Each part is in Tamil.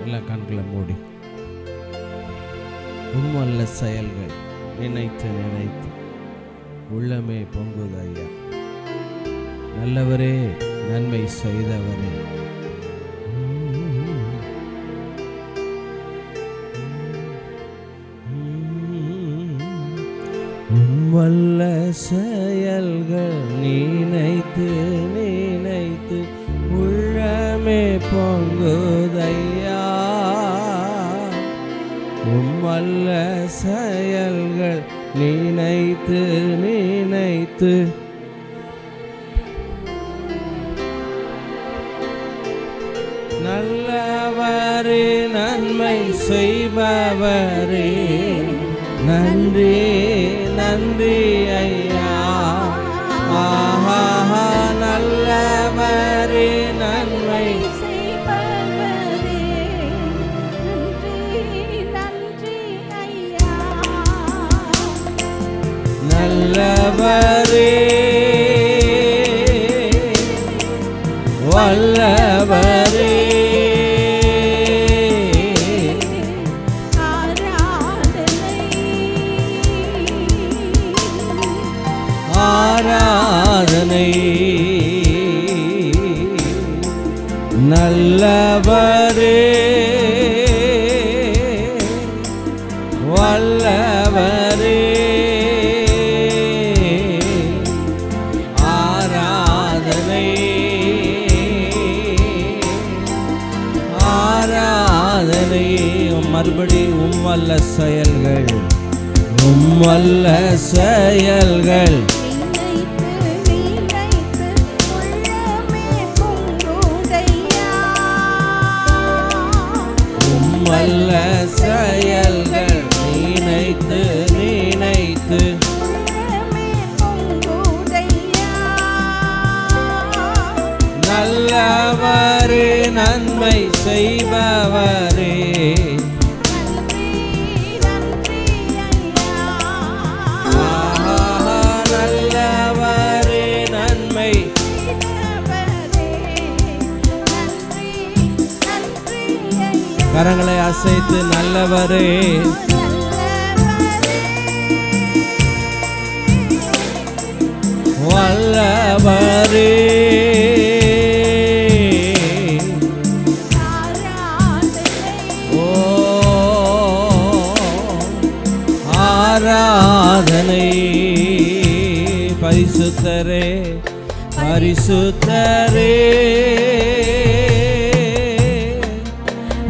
எல்லாம் கண்களை மூடி உம்மல்ல செயல்கள் நினைத்து நினைத்து உள்ளமே பொங்குது ஐயா. நல்லவரே, நன்மை செய்தவரே, உம்மல்ல செயல்கள் நினைத்து நினைத்து உள்ளமே பொங்குதையா. உம்மல்ல செயல்கள் நினைத்து நினைத்து நல்லவரே, நன்மை செய்பவரே, நன்றி நன்றி ஐயா. ஆஹா, நல்லவரே, நன்மை செய்பவரே, நன்றி நன்றி ஐயா. நல்லவரே, வல்லவரே, ஆராதனை. நல்லவரே, வல்லவரே, ஆராதனை ஆராதனை. மறுபடி உம்மல்ல செயல்கள், உம்மல்ல செயல்கள் உம்மல்ல செயல்கள் நினைத்து நினைத்து நல்லவரே, நன்மை செய்பவரே, நல்லவரே, நன்மை. கரங்களை அசைத்து நல்லவரே, வல்லவரே, ஓ ஆராதனை. பரிசுத்தரே, பரிசுத்தரே,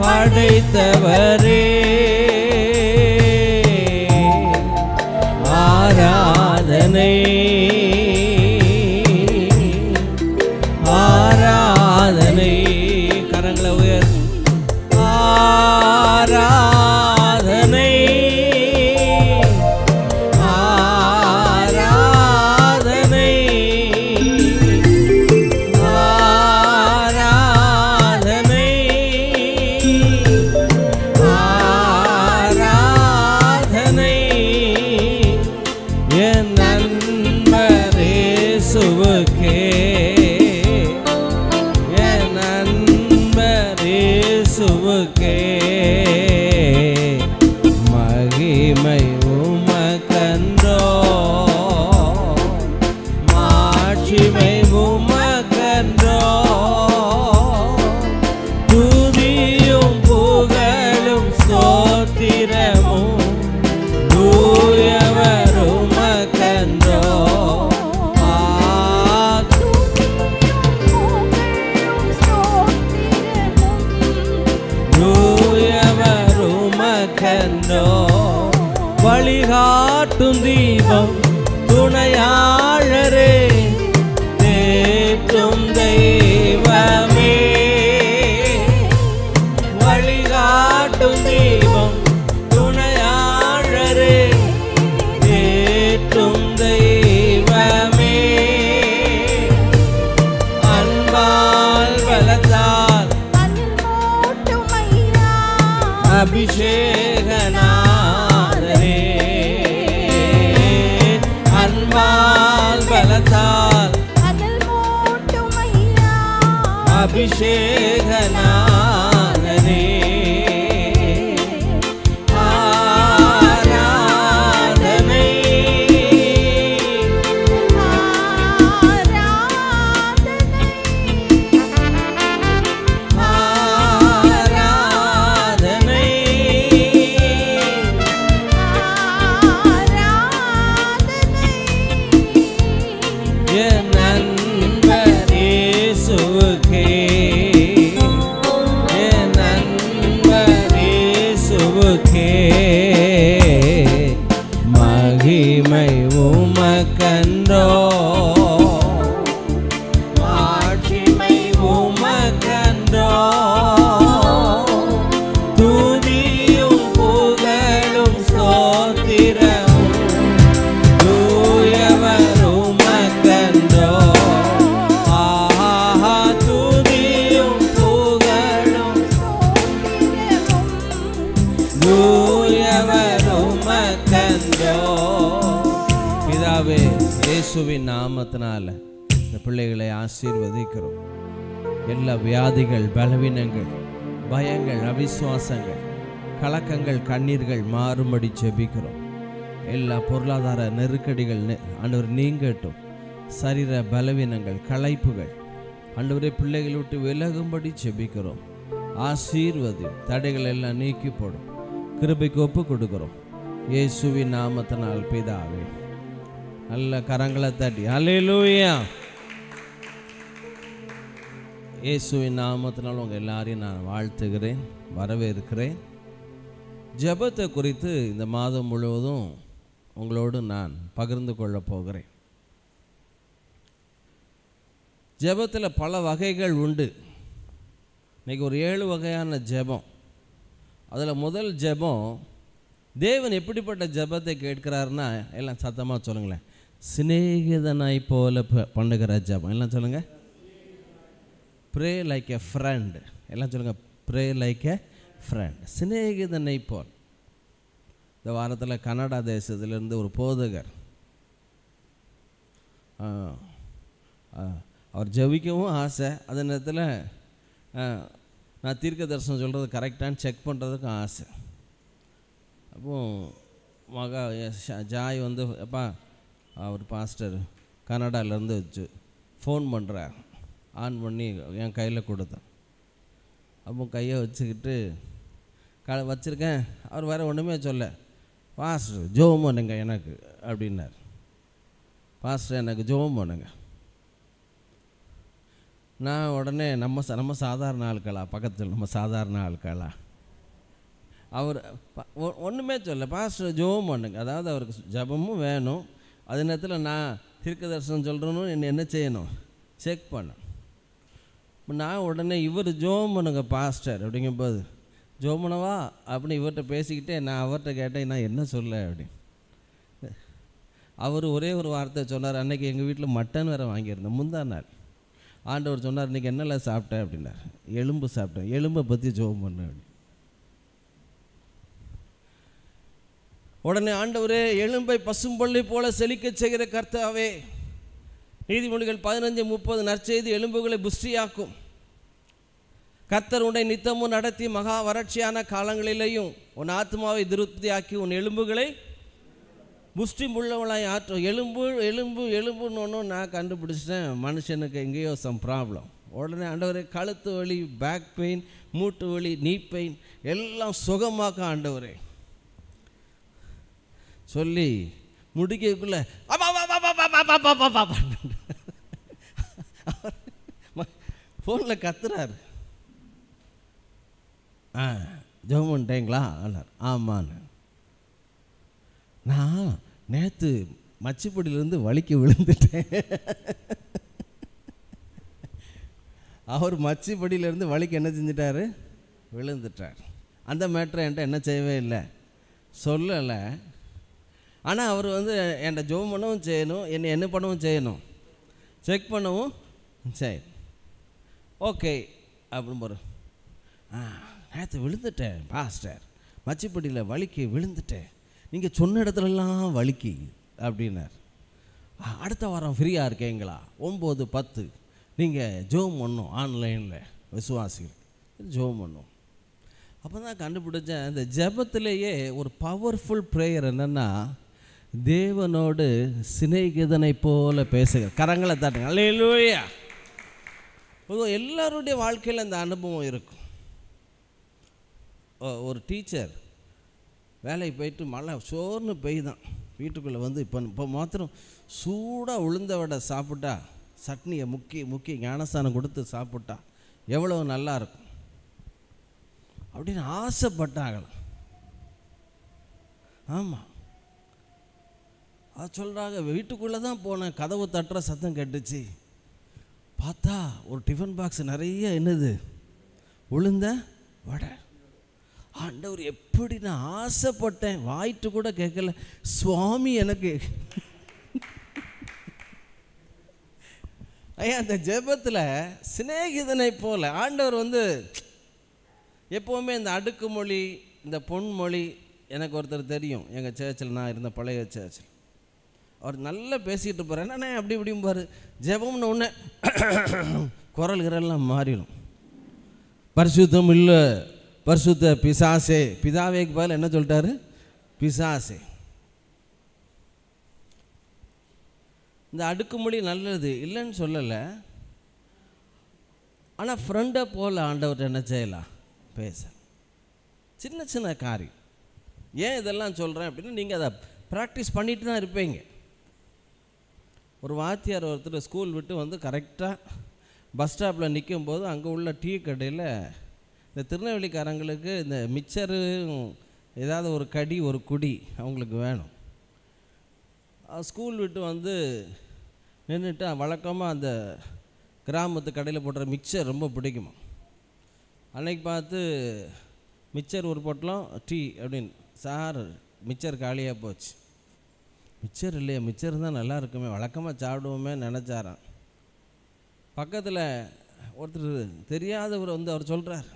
படைத்தவரே, ஆராதனை ஆராதனை. கரங்களை உயர். ஆராதனை ஆராதனை ஆராதனை ஆராதனை. என் நண்பர் இயேசுவுக்கே, என் நண்பர் இயேசுவுக்கே, மகிமை உமக்கன்றோ, மாட்சிமை உமக்கன்றோ, துதியும் புகழும் ஸ்தோத்திரமும் தூயவர் உமக்கன்றோ. தூயவர் உமக்கன்றோ. வழிகாட்டும் தீபம் துணையாளரே, தேற்றும் தெய்வமே. வழிகாட்டும் தீபம் துணையாளரே, தேற்றும் தெய்வமே. அன்பால் பலத்தால் அபிஷேகநாதரே, அன்பால் பலத்தால் அபிஷேகநாதரே, இயேசுவின் நாமத்தினால இந்த பிள்ளைகளை ஆசீர்வதிக்கிறோம். எல்லா வியாதிகள், பலவீனங்கள், பயங்கள், அவிசுவாசங்கள், கலக்கங்கள், கண்ணீர்கள் மாறும்படி ஜெபிக்கிறோம். எல்லா பொருளாதார நெருக்கடிகள் ஆண்டவர் நீங்கட்டும். சரீர பலவீனங்கள், களைப்புகள் ஆண்டவரே பிள்ளைகளை விட்டு விலகும்படி ஜெபிக்கிறோம். ஆசீர்வதி, தடைகள் எல்லாம் நீக்கி போடும். கிருபைக்கு ஒப்பு கொடுக்கிறோம் இயேசுவின் நாமத்தினால் பிதாவே. நல்ல கரங்களை தட்டி அல்லேலூயா. இயேசுவின் நாமத்தினால் உங்கள் எல்லாரையும் நான் வாழ்த்துகிறேன், வரவேற்கிறேன். ஜெபத்தை குறித்து இந்த மாதம் முழுவதும் உங்களோடு நான் பகிர்ந்து கொள்ளப் போகிறேன். ஜெபத்தில் பல வகைகள் உண்டு. இன்றைக்கி ஒரு 7 வகையான ஜெபம். அதில் முதல் ஜெபம், தேவன் எப்படிப்பட்ட ஜெபத்தை கேட்கிறாருன்னா, எல்லாம் சத்தமாக சொல்லுங்களேன், சிநேகிதனாய் போல பண்ணுகிற ஜெபம். எல்லாம் சொல்லுங்கள், ப்ரே லைக் எ ஃப்ரெண்ட். எல்லாம் சொல்லுங்கள், ப்ரே லைக் எ ஃப்ரெண்ட், சிநேகிதனை போல். இந்த வாரத்தில் கனடா தேசத்திலிருந்து ஒரு போதகர், அவர் ஜெபிக்கவும் ஆசை, அதே நேரத்தில் நான் தீர்க்க தரிசனம் சொல்கிறது கரெக்டானு செக் பண்ணுறதுக்கும் ஆசை. அப்போது ஜாய் வந்து, அப்பா அவர் பாஸ்டர் கனடாலேருந்து வச்சு ஃபோன் பண்ணுறார். ஆன் பண்ணி என் கையில் கொடுத்தேன். அப்போ கையை வச்சுக்கிட்டு வச்சுருக்கேன். அவர் வேறு ஒன்றுமே சொல்ல, பாஸ்டர் ஜெபம் பண்ணுங்க எனக்கு அப்படின்னார். பாஸ்டர் எனக்கு ஜெபம் பண்ணுங்க. நான் உடனே நம்ம சாதாரண ஆட்களா, பக்கத்தில் நம்ம சாதாரண ஆட்களா, அவர் ஒன்றுமே சொல்ல, பாஸ்டர் ஜெபம் பண்ணுங்க. அதாவது அவருக்கு ஜெபமும் வேணும், அதே நேரத்தில் நான் தீர்க்க தரிசனம் சொல்கிறேன்னு என்ன செய்யணும், செக் பண்ணணும். நான் உடனே இவர் ஜெபம் பண்ணுங்க பாஸ்டர் அப்படிங்கும்போது, ஜெபம் பண்ணவா அப்படின்னு இவர்கிட்ட பேசிக்கிட்டே நான் அவர்கிட்ட கேட்டேன், நான் என்ன சொல்ல அப்படின்னு. அவர் ஒரே ஒரு வார்த்தை சொன்னார். அன்றைக்கி எங்கள் வீட்டில் மட்டன் வேறு வாங்கியிருந்தேன் முந்தா நாள். ஆண்டவர் சொன்னார், இன்றைக்கி என்னெல்லாம் சாப்பிட்டேன் அப்படின்னார். எலும்பு சாப்பிட்டேன். எலும்பை பற்றி ஜெபம் பண்ண அப்படி. உடனே ஆண்டவரே, எலும்பை பசும்பொல்லை போல செழிக்க செய்கிற கர்த்தாவே, நீதிமொழிகள் 15:30 நற்செய்தி எலும்புகளை புஷ்டியாக்கும். கர்த்தர் உன்னை நித்தமும் நடத்தி மகா வறட்சியான காலங்களிலேயும் உன் ஆத்மாவை திருப்தியாக்கி உன் எலும்புகளை புஷ்டி உள்ளவளாய் ஆற்றும். எலும்புன்னு ஒன்று நான் கண்டுபிடிச்சிட்டேன், மனுஷனுக்கு எங்கேயோ சம் ப்ராப்ளம். உடனே ஆண்டவரே, கழுத்து வலி, பேக் பெயின், மூட்டு வலி, நீ பெயின் எல்லாம் சுகமாக்க ஆண்டவரே சொல்லி முடிக்கக்குள்ள ஃபோனில் கத்துறாரு. ஜெபம் பண்ணிட்டீங்களா? ஆமான்னு. நான் நேற்று மச்சிப்படியிலேருந்து வலிக்கு விழுந்துட்டேன். அவர் மச்சிப்படியிலேருந்து வலிக்கு என்ன செஞ்சிட்டாரு, விழுந்துட்டார். அந்த மேட்ரை என்கிட்ட என்ன செய்யவே இல்லை, சொல்லலை. ஆனால் அவர் வந்து என்கிட்ட ஜெபம் பண்ணவும் செய்யணும், என்னை என்ன பண்ணவும் செய்யணும், செக் பண்ணவும் சரி ஓகே அப்படின்னு போகிறோம். நேற்று விழுந்துட்டேன் பாஸ்டர், மச்சிப்படியில் வலிக்கு விழுந்துட்டேன், நீங்கள் சொன்ன இடத்துலலாம் வலிக்கு அப்படின்னார். அடுத்த வாரம் ஃப்ரீயாக இருக்கீங்களா? 9:10 நீங்கள் ஜெபம் பண்ணணும், ஆன்லைனில் விசுவாசிகள் ஜெபம் பண்ணணும். அப்போ தான் கண்டுபிடிச்சேன், இந்த ஜெபத்திலேயே ஒரு பவர்ஃபுல் ப்ரேயர் என்னென்னா, தேவனோடு சிநேகிதனை போல பேசுகிற. கரங்களை தட்டுங்க, அல்லேலூயா. பொதுவாக எல்லாருடைய வாழ்க்கையில் இந்த அனுபவம் இருக்கும். ஒரு டீச்சர் வேலைக்கு போயிட்டு மழை சோர்னு பெய்தான், வீட்டுக்குள்ளே வந்து இப்போ மாத்திரம் சூடாக உளுந்த வடை சாப்பிட்டா, சட்னியை முக்கி ஞானஸ்தானம் கொடுத்து சாப்பிட்டா எவ்வளோ நல்லா இருக்கும் அப்படின்னு ஆசைப்பட்டாங்களாம். ஆமாம், அது சொல்கிறாங்க. வீட்டுக்குள்ளே தான் போனேன், கதவு தட்டுற சத்தம் கேட்டுச்சு. பார்த்தா ஒரு டிஃபன் பாக்ஸ் நிறைய என்னது, உளுந்த வடை. ஆண்டவர், எப்படி நான் ஆசைப்பட்டேன், வாயிட்டு கூட கேட்கல சுவாமி எனக்கு. ஐயா, அந்த ஜெபத்தில் சிநேகிதனை போல ஆண்டவர் வந்து எப்போவுமே இந்த அடுக்குமொழி, இந்த பொன்மொழி. எனக்கு ஒருத்தர் தெரியும், எங்கள் சேர்ச்சில் நான் இருந்த பழைய சேர்ச்சில். அவர் நல்லா பேசிக்கிட்டு போகிறார், என்னண்ணே அப்படி இப்படியும் பாரு. ஜெபம்னு ஒன்று குரல் கிரல்லாம் மாறிடும். பரிசுத்தம் இல்லை, பரிசுத்த பிசாசே. பிதாவேக்கு பதில் என்ன சொல்லிட்டாரு? பிசாசே. இந்த அடுக்குமொழி நல்லது இல்லைன்னு சொல்லலை, ஆனால் ஃப்ரெண்டை போல் ஆண்டவர்கிட்ட என்ன செய்யலாம்? பேச. சின்ன சின்ன காரியம். ஏன் இதெல்லாம் சொல்கிறேன் அப்படின்னா, நீங்கள் அதை ப்ராக்டிஸ் பண்ணிட்டு தான் இருப்பீங்க. ஒரு வாத்தியார் ஒருத்தர் ஸ்கூல் விட்டு வந்து கரெக்டாக பஸ் ஸ்டாப்பில் நிற்கும்போது அங்கே உள்ள டீ கடையில் இந்த திருநெல்வேலிக்காரங்களுக்கு இந்த மிக்சரு ஏதாவது ஒரு கடி ஒரு குடி அவங்களுக்கு வேணும். ஸ்கூல் விட்டு வந்து நின்றுட்டு வழக்கமாக அந்த கிராமத்து கடையில் போடுற மிக்சர் ரொம்ப பிடிக்குமா. அன்னைக்கு பார்த்து மிக்சர் ஒரு பொட்டலம் டீ அப்படின்னு. சார் மிக்சர் காலியாக போச்சு. மிக்சர் இல்லையா? மிக்சர் தான் நல்லா இருக்குமே, வழக்கமாக சாப்பிடுவோமே நினச்சாரான். பக்கத்தில் ஒருத்தர் தெரியாதவர் வந்து அவர் சொல்கிறார்,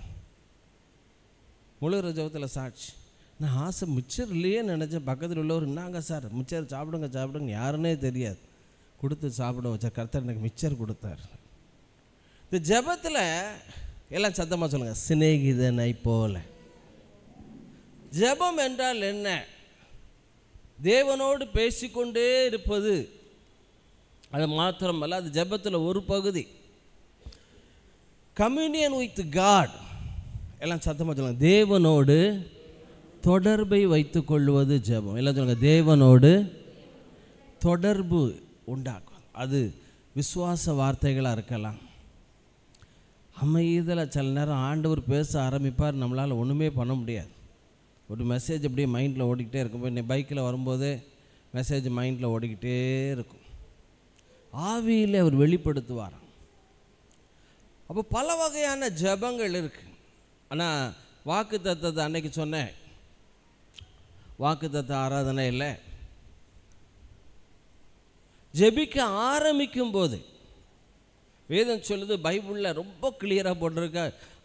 முழுகிற ஜபத்தில் சாட்சி, நான் ஆசை மிக்சர் இல்லையே நினச்சேன். பக்கத்தில் உள்ளவர், என்னங்க சார் மிக்சர் சாப்பிடுங்க சாப்பிடுங்க, யாருன்னே தெரியாது, கொடுத்து சாப்பிட வச்சா கர்த்தர் எனக்கு மிக்சர் கொடுத்தார். இந்த ஜபத்தில் எல்லாம் சத்தமாக சொல்லுங்கள், சிநேகிதனை போல. ஜபம் என்றால் என்ன? தேவனோடு பேசிக்கொண்டே இருப்பது. அது மாத்திரமல்ல, அது ஜபத்தில் ஒரு பகுதி. Communion with God. எல்லாம் சத்தமாக சொல்லுங்கள், தேவனோடு தொடர்பை வைத்து கொள்வது ஜபம். எல்லாம் சொல்லுங்கள், தேவனோடு தொடர்பு உண்டாக்கும். அது விசுவாச வார்த்தைகளாக இருக்கலாம். அமைதியில் சில நேரம் ஆண்டவர் பேச ஆரம்பிப்பார், நம்மளால் ஒன்றுமே பண்ண முடியாது. ஒரு மெசேஜ் அப்படியே மைண்டில் ஓடிக்கிட்டே இருக்கும். இன்னைக்கு பைக்கில் வரும்போதே மெசேஜ் மைண்டில் ஓடிக்கிட்டே இருக்கும். ஆவியில் அவர் வெளிப்படுத்துவார். அப்போ பல வகையான ஜபங்கள் இருக்குது. ஆனால் வாக்கு தத்தத்தை அன்னைக்கு சொன்னேன், வாக்கு தத்த ஆராதனை இல்லை. ஜெபிக்க ஆரம்பிக்கும் போது வேதம் சொல்லுது, பைபிளில் ரொம்ப கிளியராக போட்டிருக்க,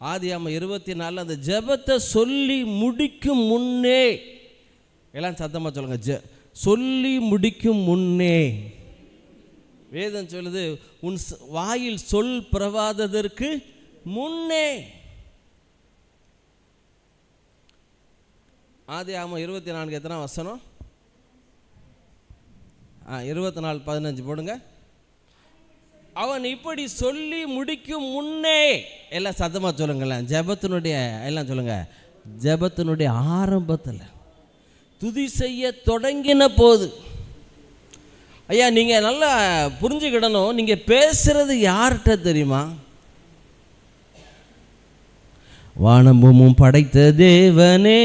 ஆதியாகமம் 24 அந்த ஜெபத்தை சொல்லி முடிக்கும் முன்னே. எல்லாம் சத்தமாக சொல்லுங்க, சொல்லி முடிக்கும் முன்னே. வேதம் சொல்லுது, உன் வாயில் சொல் பிறவாததற்கு முன்னே. ஆதியாகமம் 24 எத்தனை வசனம்? 24:15 போடுங்க. அவன் இப்படி சொல்லி முடிக்கும் முன்னே. எல்லாம் சத்தமாக சொல்லுங்களேன், ஜெபத்தினுடைய எல்லாம் சொல்லுங்க, ஜெபத்தினுடைய ஆரம்பத்தில் துதி செய்ய தொடங்கின போது. ஐயா நீங்கள் நல்லா புரிஞ்சுக்கிடணும், நீங்கள் பேசுகிறது யார்கிட்ட தெரியுமா? வானமும் படைத்த தேவனே,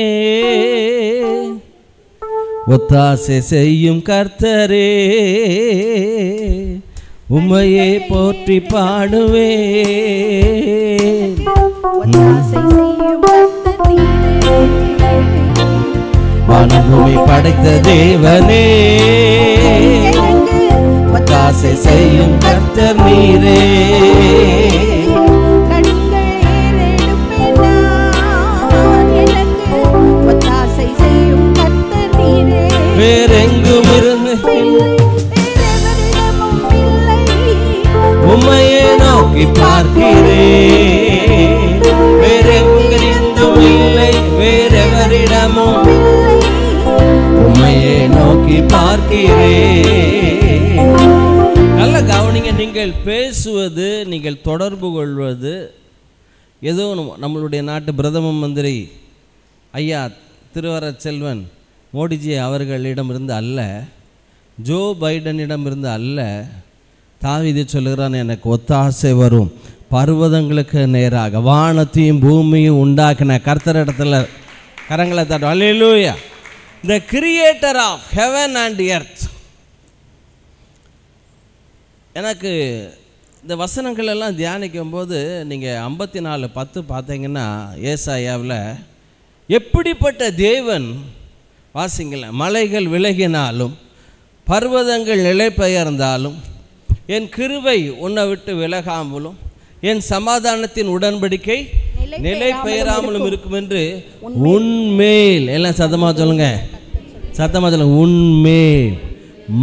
ஒத்தாசை செய்யும் கர்த்தரே, உம்மையே போற்றி பாடுவே. வானபூமி படைத்த தேவனே, ஒத்தாசை செய்யும் கர்த்தர் நீரே. வேறெங்கும் இருந்து உம்மையே நோக்கி பார்க்கிறேன். வேறெங்கிருந்தும் இல்லை, வேறெவரிடமும் உம்மையே நோக்கி பார்க்கிறேன். நல்ல கவனிங்க, நீங்கள் பேசுவது, நீங்கள் தொடர்பு கொள்வது ஏதோ நம்மளுடைய நாட்டு பிரதம மந்திரி ஐயா திருவர செல்வன் மோடிஜி அவர்களிடமிருந்து அல்ல, ஜோ பைடனிடமிருந்து அல்ல. தாவீது சொல்லுகிறான், எனக்கு ஒத்தாசை வரும் பர்வதங்களுக்கு நேராக வானத்தையும் பூமியும் உண்டாக்கின கர்த்தரிடத்தில் கரங்களை தட்டும். அல்லேலூயா. The creator of heaven and earth. எனக்கு இந்த வசனங்கள் எல்லாம் தியானிக்கும் போது நீங்கள் 54:10 பார்த்தீங்கன்னா ஏசாயாவில் எப்படிப்பட்ட தேவன் வாசிங்கள, மலைகள் விலகினாலும் பர்வதங்கள் நிலை பெயர்ந்தாலும் என் கிருபை உன்னை விட்டு விலகாமலும் என் சமாதானத்தின் உடன்படிக்கை நிலை பெயராமலும் இருக்கும் என்று உன்மேல், எல்லாம் சத்தமாக சொல்லுங்க, சத்தமாக சொல்லுங்க, உன்மேல்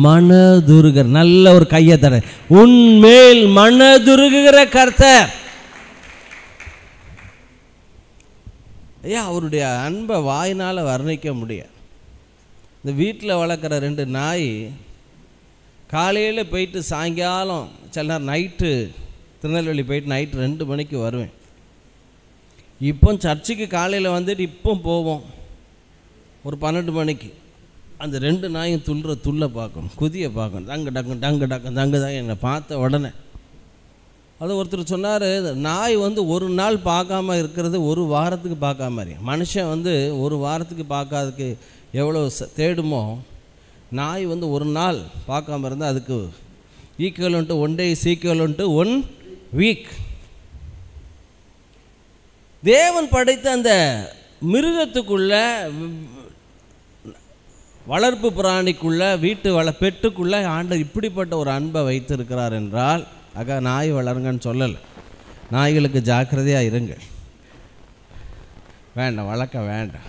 மனதுருகிற, நல்ல ஒரு கையை தர, உன்மேல் மனதுருகிற கர்த்தர். ஐயா, அவருடைய அன்பை வாயினால் வர்ணிக்க முடியாது. இந்த வீட்டில் வளர்க்குற 2 நாய் காலையில் போயிட்டு சாயங்காலம், சில நேரம் நைட்டு திருநெல்வேலி போயிட்டு நைட்டு 2 மணிக்கு வருவேன். இப்போ சர்ச்சுக்கு காலையில் வந்துட்டு இப்போ போவோம் ஒரு 12 மணிக்கு. அந்த 2 நாயும் துள்ள பார்க்கணும், குதியை பார்க்கணும், டங்கு டங்கு டங்கு டக்கு தங்கு தான். என்னை பார்த்த உடனே அது ஒருத்தர் சொன்னார், நாய் ஒரு நாள் பார்க்காம இருக்கிறது 1 வாரத்துக்கு பார்க்காம இருக்கு. மனுஷன் ஒரு வாரத்துக்கு பார்க்காததுக்கு எவ்வளோ தேடுமோ, நாய் 1 நாள் பார்க்காம இருந்தால் அதுக்கு ஈக்குவல் 1 day ஈக்குவல் 1 week. தேவன் படைத்த அந்த மிருகத்துக்குள்ள, வளர்ப்பு பிராணிக்குள்ள, வீட்டு பெட்டுக்குள்ள ஆண்டவர் இப்படிப்பட்ட ஒரு அன்பை வைத்திருக்கிறார் என்றால், நாய் வளருங்கன்னு சொல்லலை, நாய்களுக்கு ஜாக்கிரதையாக இருங்க, வேண்டாம், வளர்க்க வேண்டாம்.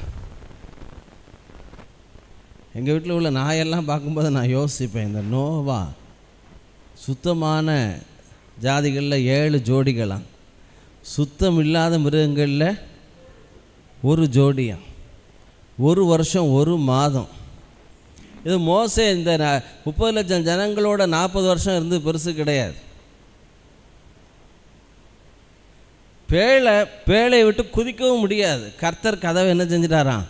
எங்கள் வீட்டில் உள்ள நாயெல்லாம் பார்க்கும்போது நான் யோசிப்பேன், இந்த நோவா சுத்தமான ஜாதிகளில் 7 ஜோடிகளாம், சுத்தம் இல்லாத மிருகங்களில் 1 ஜோடியாம், 1 வருஷம் 1 மாதம். இது மோசே இந்த 30 லட்சம் ஜனங்களோட 40 வருஷம் இருந்து பெருசு கிடையாது. பேழையை விட்டு குதிக்கவும் முடியாது. கர்த்தர் கதவை என்ன செஞ்சிட்டாராம்,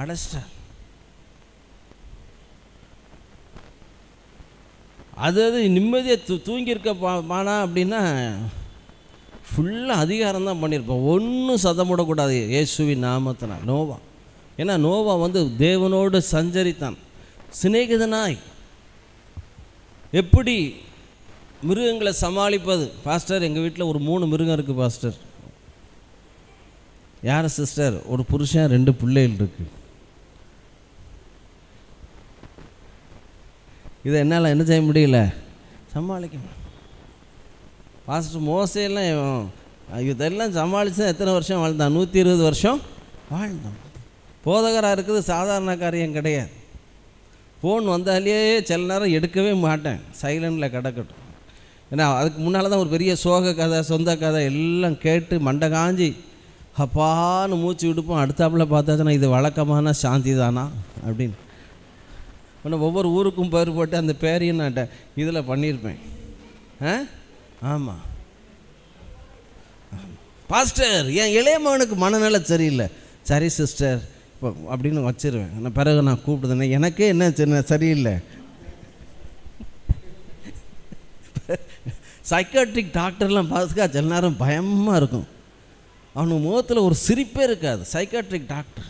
அடைச்சிட்டார். அது நிம்மதியாக தூங்கியிருக்க பானா அப்படின்னா ஃபுல்லாக அதிகாரம் தான் பண்ணியிருப்போம். ஒன்றும் சதமிடக்கூடாது இயேசுவின் நாமத்தினால். நோவா, ஏன்னா நோவா தேவனோடு சஞ்சரித்தான், சிநேகிதனாய். எப்படி மிருகங்களை சமாளிப்பது? பாஸ்டர், எங்கள் வீட்டில் ஒரு 3 மிருகம் இருக்குது பாஸ்டர். யார் சிஸ்டர்? ஒரு புருஷன் 2 பிள்ளைகள் இருக்குது. இதை என்னால் என்ன செய்ய முடியல, சமாளிக்க. பாஸ்டர் மோசையெல்லாம் இதெல்லாம் சமாளித்து எத்தனை வருஷம் வாழ்ந்தான்? 120 வருஷம் வாழ்ந்தான். போதகராக இருக்குது சாதாரண காரியம் கிடையாது. ஃபோன் வந்தாலே சில நேரம் எடுக்கவே மாட்டேன், சைலண்டில் கிடக்கட்டும். ஏன்னா அதுக்கு முன்னால் தான் ஒரு பெரிய சோக கதை, சொந்த கதை எல்லாம் கேட்டு மண்டை காஞ்சி அப்பான்னு மூச்சு விடுப்போம். அடுத்தாப்பில் பார்த்தாச்சுன்னா இது வழக்கமான சாந்தி தானா அப்படின்னு. ஆனால் ஒவ்வொரு ஊருக்கும் பேர் போட்டு அந்த பேரையும் நான் இதில் பண்ணியிருப்பேன். ஆமாம் பாஸ்டர், என் இளைய மகனுக்கு மனநல சரியில்லை. சரி சிஸ்டர் இப்போ அப்படின்னு வச்சிருவேன். ஆனால் பிறகு நான் கூப்பிடுதுனே, எனக்கே என்ன சின்ன சரியில்லை. சைக்காட்ரிக் டாக்டர்லாம் பார்த்துக்கா சில நேரம் பயமாக இருக்கும். அவனுக்கு முகத்தில் ஒரு சிரிப்பே இருக்காது சைக்காட்ரிக் டாக்டர்.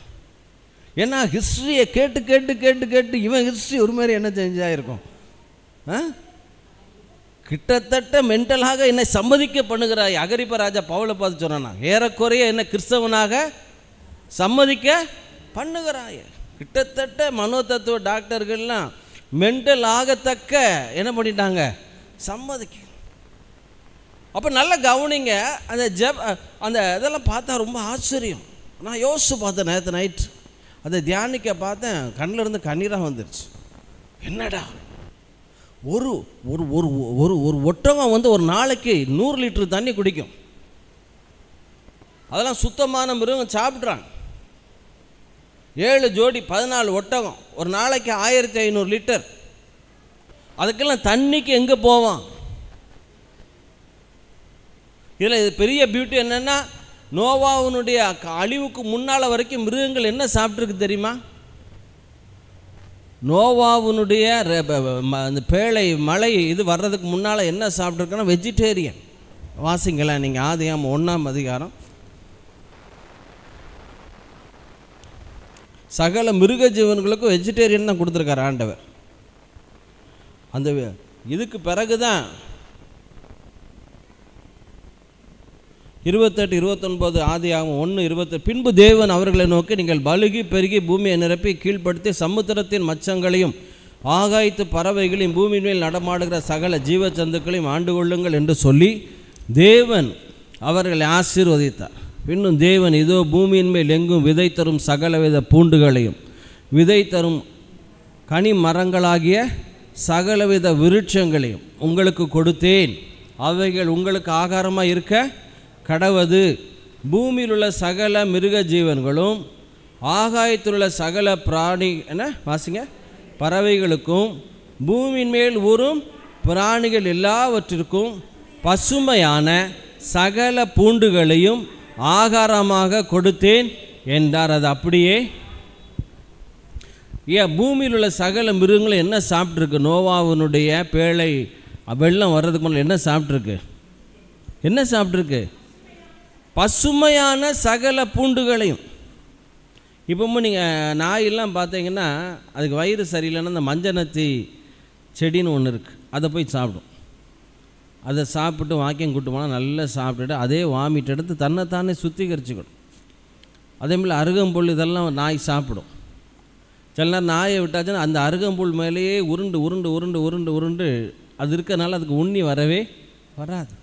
ஏன்னா ஹிஸ்ட்ரியை கேட்டு கேட்டு கேட்டு கேட்டு இவன் ஹிஸ்ட்ரி ஒரு மாதிரி என்ன செஞ்சாயிருக்கும். கிட்டத்தட்ட மென்டலாக என்னை சம்மதிக்க பண்ணுகிறாய். அகரிப்ப ராஜா பவுலை பார்த்து சொன்னானா, ஏறக்குறைய என்ன கிறிஸ்தவனாக சம்மதிக்க பண்ணுகிறாய். கிட்டத்தட்ட மனோ தத்துவ டாக்டர்கள்லாம் மென்டல் ஆகத்தக்க என்ன பண்ணிட்டாங்க, சம்மதிக்க. அப்போ நல்லா கவனிங்க. அந்த இதெல்லாம் பார்த்தா ரொம்ப ஆச்சரியம். நான் யோசிச்சு பார்த்தேன், நேற்று நைட் அதை தியானிக்க பார்த்தேன், கண்ணில் இருந்து கண்ணீராக வந்துருச்சு. என்னடா ஒரு ஒரு ஒரு ஒரு ஒரு ஒட்டகம் ஒரு நாளைக்கு 100 லிட்டர் தண்ணி குடிக்கும். அதெல்லாம் சுத்தமான மிருகம் சாப்பிட்றாங்க. 7 ஜோடி 14 ஒட்டகம் ஒரு நாளைக்கு 1500 லிட்டர். அதுக்கெல்லாம் தண்ணிக்கு எங்கே போவான்? இதில் இது பெரிய பியூட்டி என்னென்னா, நோவாவினுடைய அழிவுக்கு முன்னால் வரைக்கும் மிருகங்கள் என்ன சாப்பிட்ருக்கு தெரியுமா? நோவாவினுடைய அந்த பேழை மழை இது வர்றதுக்கு முன்னால் என்ன சாப்பிட்ருக்குன்னா வெஜிடேரியன். வாசிங்களா நீங்கள் ஆதியாகமம் 1ஆம் அதிகாரம். சகல மிருக ஜீவன்களுக்கும் வெஜிடேரியன் தான் கொடுத்துருக்கார் ஆண்டவர். அந்த இதுக்கு பிறகு தான் 28, 29 ஆதியாகமம் 1:20. பின்பு தேவன் அவர்களை நோக்கி, நீங்கள் பலுகி பெருகி பூமியை நிரப்பி கீழ்ப்படுத்தி சமுத்திரத்தின் மச்சங்களையும் ஆகாயத்து பறவைகளையும் பூமியின் மேல் நடமாடுகிற சகல ஜீவ ஜந்துக்களையும் ஆண்டு கொள்ளுங்கள் என்று சொல்லி தேவன் அவர்களை ஆசீர்வதித்தார். பின்னும் தேவன், இதோ பூமியின் மேல் எங்கும் விதை தரும் சகலவித பூண்டுகளையும் விதை தரும் கனி மரங்களாகிய சகலவித விருட்சங்களையும் உங்களுக்கு கொடுத்தேன், அவைகள் உங்களுக்கு ஆகாரமாக இருக்க கடவது. பூமியில் உள்ள சகல மிருக ஜீவன்களும் ஆகாயத்தில் உள்ள சகல பிராணி என்ன வாசிங்க பறவைகளுக்கும் பூமியின் மேல் ஊறும் பிராணிகள் எல்லாவற்றிற்கும் பசுமையான சகல பூண்டுகளையும் ஆகாரமாக கொடுத்தேன் என்றார். அது அப்படியே. பூமியில் உள்ள சகல மிருகங்களும் என்ன சாப்பிட்ருக்கு? நோவாவினுடைய பேழை வெள்ளம் வர்றதுக்கு முன்னாடி என்ன சாப்பிட்ருக்கு? என்ன சாப்பிட்ருக்கு? பசுமையான சகல பூண்டுகளையும். இப்போவும் நீங்கள் நாயெல்லாம் பார்த்தீங்கன்னா அதுக்கு வயிறு சரியில்லைன்னா அந்த மஞ்சனத்தி செடின்னு ஒன்று இருக்குது, அதை போய் சாப்பிடும். அதை சாப்பிட்டு வாக்கியம் கூட்டு போனால் நல்லா சாப்பிட்டுட்டு அதே வாமிட்டு எடுத்து தன்னைத்தானே சுத்திகரிச்சுக்கணும். அதேமாதிரி அருகம்புல் இதெல்லாம் நாய் சாப்பிடும். சில நேரம் நாயை விட்டாச்சுன்னா அந்த அருகம்புல் மேலேயே உருண்டு உருண்டு உருண்டு உருண்டு உருண்டு அது இருக்கிறதுனால அதுக்கு உண்ணி வரவே வராது.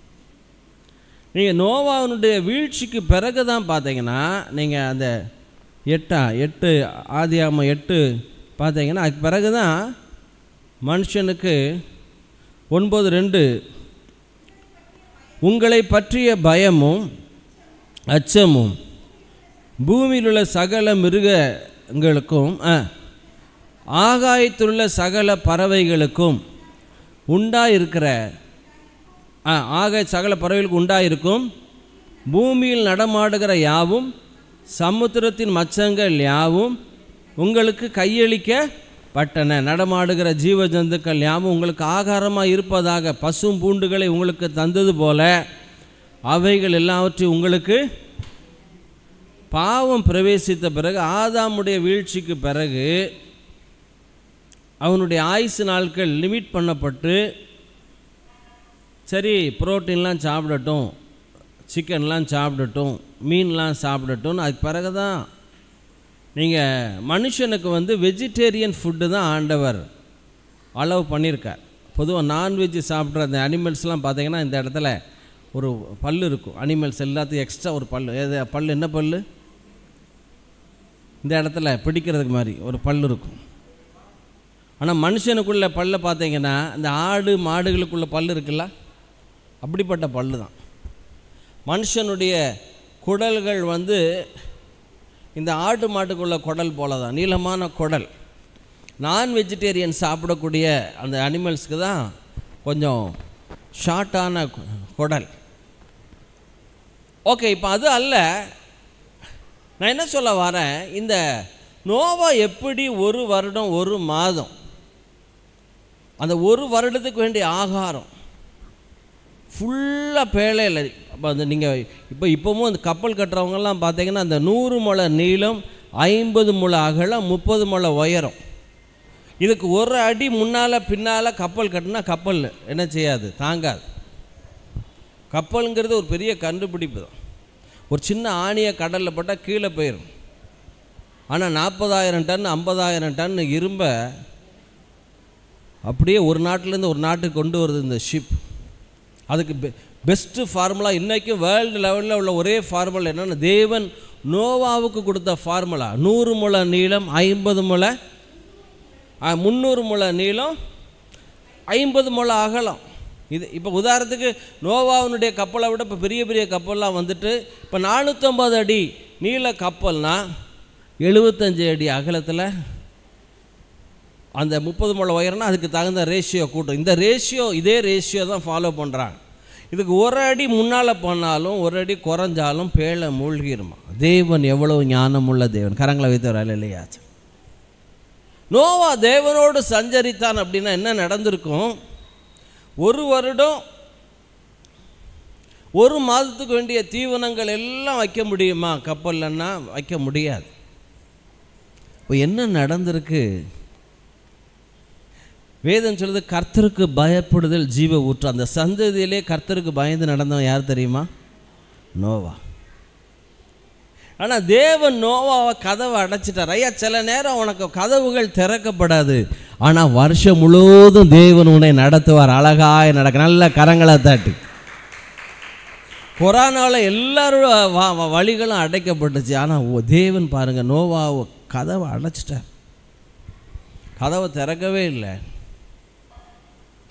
நீங்கள் நோவாவினுடைய வீழ்ச்சிக்கு பிறகு தான் பார்த்தீங்கன்னா நீங்கள் அந்த 8 ஆதியாகமம் 8 பார்த்தீங்கன்னா அதுக்கு பிறகு தான் மனுஷனுக்கு 9:2 உங்களை பற்றிய பயமும் அச்சமும் பூமியில் உள்ள சகல மிருகங்களுக்கும் ஆகாயத்திலுள்ள சகல பறவைகளுக்கும் உண்டாயிருக்கிற சகல பறவைகளுக்கு உண்டாயிருக்கும் பூமியில் நடமாடுகிற யாவும் சமுத்திரத்தின் மச்சங்கள் யாவும் உங்களுக்கு கையளிக்கப்பட்டன. நடமாடுகிற ஜீவ ஜந்துக்கள் யாவும் உங்களுக்கு ஆகாரமாக இருப்பதாக பசும் பூண்டுகளை உங்களுக்கு தந்தது போல அவைகள் எல்லாவற்றையும் உங்களுக்கு. பாவம் பிரவேசித்த பிறகு ஆதாமுடைய வீழ்ச்சிக்கு பிறகு அவனுடைய ஆயுசு நாட்கள் லிமிட் பண்ணப்பட்டு சரி புரோட்டீன்லாம் சாப்பிடட்டும், சிக்கன்லாம் சாப்பிடட்டும், மீன்லாம் சாப்பிடட்டும். அதுக்கு பிறகு தான் நீங்கள் மனுஷனுக்கு வெஜிடேரியன் ஃபுட்டு தான் ஆண்டவர் அலோவ் பண்ணியிருக்கார். பொதுவாக நான்வெஜ் சாப்பிட்ற அந்த அனிமல்ஸ்லாம் பார்த்தீங்கன்னா இந்த இடத்துல ஒரு பல் இருக்கும். அனிமல்ஸ் எல்லாத்தையும் எக்ஸ்ட்ரா ஒரு பல் என்ன பல் இந்த இடத்துல பிடிக்கிறதுக்கு மாதிரி ஒரு பல் இருக்கும். ஆனால் மனுஷனுக்குள்ள பல்ல பார்த்தீங்கன்னா இந்த ஆடு மாடுகளுக்குள்ள பல் இருக்குல்ல, அப்படிப்பட்ட பல் தான். மனுஷனுடைய குடல்கள் இந்த ஆட்டு மாட்டுக்குள்ள குடல் போல தான், நீளமான குடல். நான் வெஜிடேரியன் சாப்பிடக்கூடிய அந்த அனிமல்ஸ்க்கு தான் கொஞ்சம் ஷார்ட்டான குடல். ஓகே, இப்போ அது அல்ல. நான் என்ன சொல்ல வரேன், இந்த நோவா எப்படி 1 வருடம் 1 மாதம் அந்த 1 வருடத்துக்கு வேண்டிய ஆகாரம் ஃபுல்லாக பேழையில். அப்போ நீங்கள் இப்போவும் அந்த கப்பல் கட்டுறவங்கெல்லாம் பார்த்தீங்கன்னா அந்த 100 முழ நீளம் 50 முழ அகலம் 30 முழ உயரம். இதுக்கு 1 அடி முன்னால் பின்னால் கப்பல் கட்டினா கப்பல் என்ன செய்யாது, தாங்காது. கப்பலுங்கிறது ஒரு பெரிய கண்டுபிடிப்பு தான். ஒரு சின்ன ஆணியை கடலில் போட்டால் கீழே போயிடும். ஆனால் 40,000 டன் 50,000 டன் இரும்பை அப்படியே ஒரு நாட்டிலேருந்து ஒரு நாட்டுக்கு கொண்டு வருது இந்த ஷிப். அதுக்கு பெஸ்ட்டு ஃபார்முலா இன்றைக்கும் வேர்ல்டு லெவலில் உள்ள ஒரே ஃபார்முலா என்னென்னா தேவன் நோவாவுக்கு கொடுத்த ஃபார்முலா. 100 முழ நீளம் 50 முழ 300 முழ நீளம் 50 முழ அகலம். இது இப்போ உதாரணத்துக்கு நோவாவினுடைய கப்பலை விட இப்போ பெரிய பெரிய கப்பல்லாம் இப்போ 450 அடி நீள கப்பல்னால் 75 அடி அகலத்தில் அந்த 30 முழ உயரம்னா அதுக்கு தகுந்த ரேஷியோ கூட்டும். இந்த இதே ரேஷியோ தான் ஃபாலோ பண்ணுறாங்க. இதுக்கு 1 அடி முன்னால் போனாலும் 1 அடி குறைஞ்சாலும் பேழை மூழ்கிருமா. தேவன் எவ்வளவு ஞானமுள்ள தேவன். கரங்களை வைத்தவர் இல்லையாச்சு. நோவா தேவனோடு சஞ்சரித்தான் அப்படின்னா என்ன நடந்திருக்கும்? 1 வருடம் 1 மாதத்துக்கு வேண்டிய தீவனங்கள் எல்லாம் வைக்க முடியுமா? கப்பல்லன்னா வைக்க முடியாது. இப்போ என்ன நடந்திருக்கு? வேதம் சொல்லுது கர்த்தருக்கு பயப்படுதல் ஜீவ ஊற்று. அந்த சந்ததியிலே கர்த்தருக்கு பயந்து நடந்தவன் யார் தெரியுமா? நோவா. ஆனால் தேவன் நோவாவை கதவை அடைச்சிட்டார். ஐயா, சில நேரம் உனக்கு கதவுகள் திறக்கப்படாது, ஆனால் வருஷம் முழுவதும் தேவன் உன்னை நடத்துவார். அழகாக நடக்க. நல்ல கரங்களை தட்டி. கொரோனாவில் எல்லாரோட வழிகளும் அடைக்கப்பட்டுச்சு. ஆனால் தேவன் பாருங்கள், நோவாவை கதவை அடைச்சிட்டார். கதவை திறக்கவே இல்லை.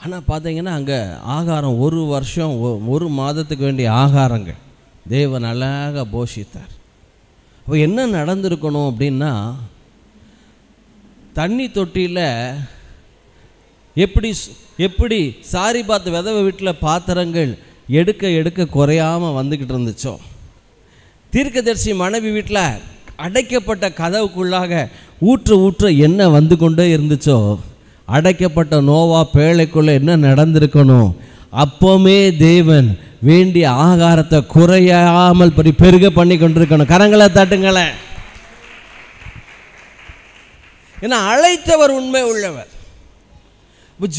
ஆனால் பார்த்தீங்கன்னா அங்கே ஆகாரம் ஒரு வருஷம் ஒரு மாதத்துக்கு வேண்டிய ஆகாரங்கள் தேவன் அழகாக போஷித்தார். அப்போ என்ன நடந்திருக்கணும் அப்படின்னா, தண்ணி தொட்டியில் எப்படி சாரி பார்த்து விதவை வீட்டில் பாத்திரங்கள் எடுக்க எடுக்க குறையாமல் வந்துக்கிட்டு இருந்துச்சோ, தீர்க்கதரிசி மனைவி வீட்டில் அடைக்கப்பட்ட கதவுக்குள்ளாக ஊற்ற எண்ணெய் வந்து கொண்டே இருந்துச்சோ, அடைக்கப்பட்ட நோவா பேழைக்குள்ளே என்ன நடந்திருக்கணும், அப்போமே தேவன் வேண்டிய ஆகாரத்தை குறையாமல் பெருக பண்ணி கொண்டிருக்கணும். கரங்களை தட்டுங்களேன். ஏன்னா அழைத்தவர் உண்மை உள்ளவர்.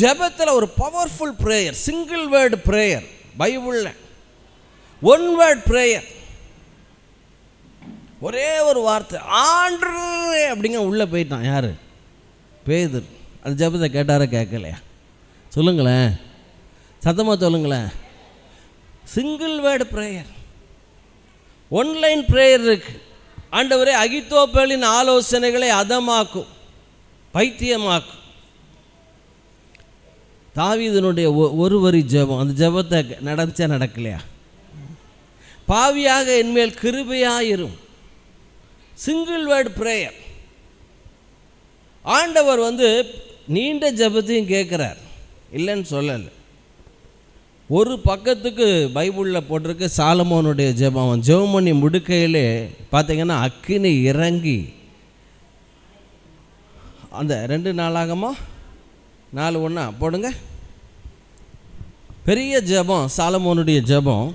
ஜெபத்தில் ஒரு powerful prayer, single word prayer, பைபிளில் ஒன் வேர்ட் ப்ரேயர், ஒரே ஒரு வார்த்தை ஆண்டவரே அப்படிங்க உள்ளே போயிட்டான். யார்? பேதுரு. அந்த ஜெபத்தை கேட்டார கேட்கலையா? சொல்லுங்களேன், சத்தமாக சொல்லுங்களேன். Single word prayer, one line prayer இருக்கு. ஆண்டவரே அகித்தோப்பேலின் ஆலோசனைகளை அதமாக்கும், பைத்தியமாக்கும். தாவீதினுடைய ஒரு வரி ஜெபம், அந்த ஜெபத்தை நடக்கலையா? பாவியாக என்மேல் கிருபையாயிரும். Single word prayer. ஆண்டவர் நீண்ட ஜெபத்தையும் கேட்குறார், இல்லைன்னு சொல்லலை. ஒரு பக்கத்துக்கு பைபிளில் போட்டிருக்கு சாலமோனுடைய ஜெபம். அவன் ஜெபம் பண்ணி முடுக்கையிலே பார்த்தீங்கன்னா அக்கினி இறங்கி, அந்த 2 நாளாகமோ 4:1 போடுங்க. பெரிய ஜெபம் சாலமோனுடைய ஜெபம்.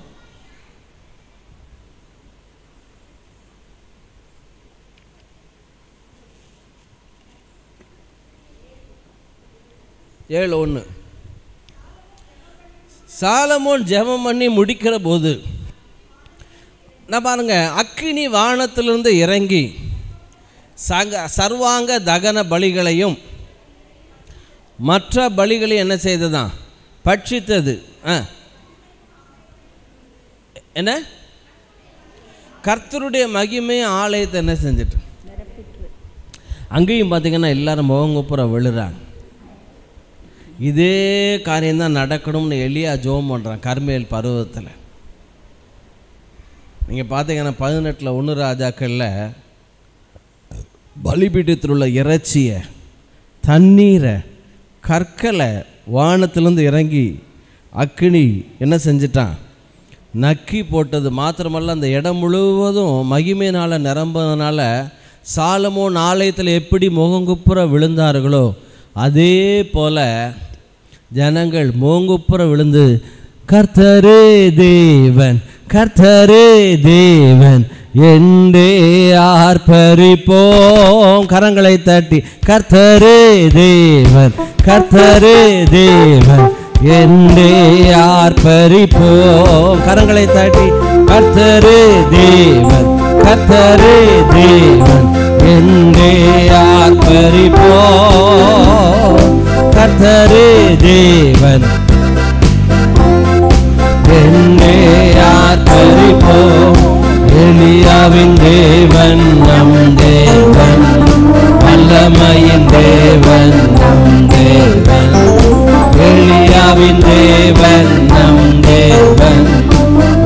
சாலமோன் ஜெபம் பண்ணி முடிக்கிற போது நான் பாருங்க, அக்கினி வானத்திலிருந்து இறங்கி சர்வாங்க தகன பலிகளையும் மற்ற பலிகளையும் என்ன செய்ததான்? பட்சித்தது. என்ன? கர்த்தருடைய மகிமையும் ஆலயத்தை என்ன செஞ்சிட்டு, அங்கேயும் பார்த்தீங்கன்னா எல்லாரும் முகங்குப்புற விழுறாங்க. இதே காரியம்தான் நடக்கணும்னு எலியா ஜெபம் பண்ணுறான் கர்மேல் பருவத்தில். நீங்கள் பார்த்தீங்கன்னா 18 ராஜாக்களில் பலிபீடத்தில் உள்ள இறைச்சியை, தண்ணீரை, கற்களை வானத்திலேருந்து இறங்கி அக்கினி என்ன செஞ்சிட்டான்? நக்கி போட்டது. மாத்திரமல்ல, அந்த இடம் முழுவதும் மகிமையினால் நிரம்புறதுனால சாலமோன் ஆலயத்தில் எப்படி முகங்குப்புற விழுந்தார்களோ அதே போல ஜனங்கள் முகங்குப்புற விழுந்து கர்த்தரே தேவன், கர்த்தரே தேவன் என்றே ஆர்ப்பரிப்போம். கரங்களை தட்டி கர்த்தரே தேவன், கர்த்தரே தேவன் என்றே ஆர்ப்பரிப்போம். கரங்களை தட்டி கர்த்தரே தேவன், கர்த்தரே தேவன் என்றே ஆர்ப்பரிப்போம். கர்த்தரே தேவன் என்றே ஆர்ப்பரிப்போம். எலியாவின் தேவன் நம் தேவன், வல்லமையின் தேவன் நம் தேவன். எலியாவின் தேவன் நம் தேவன்,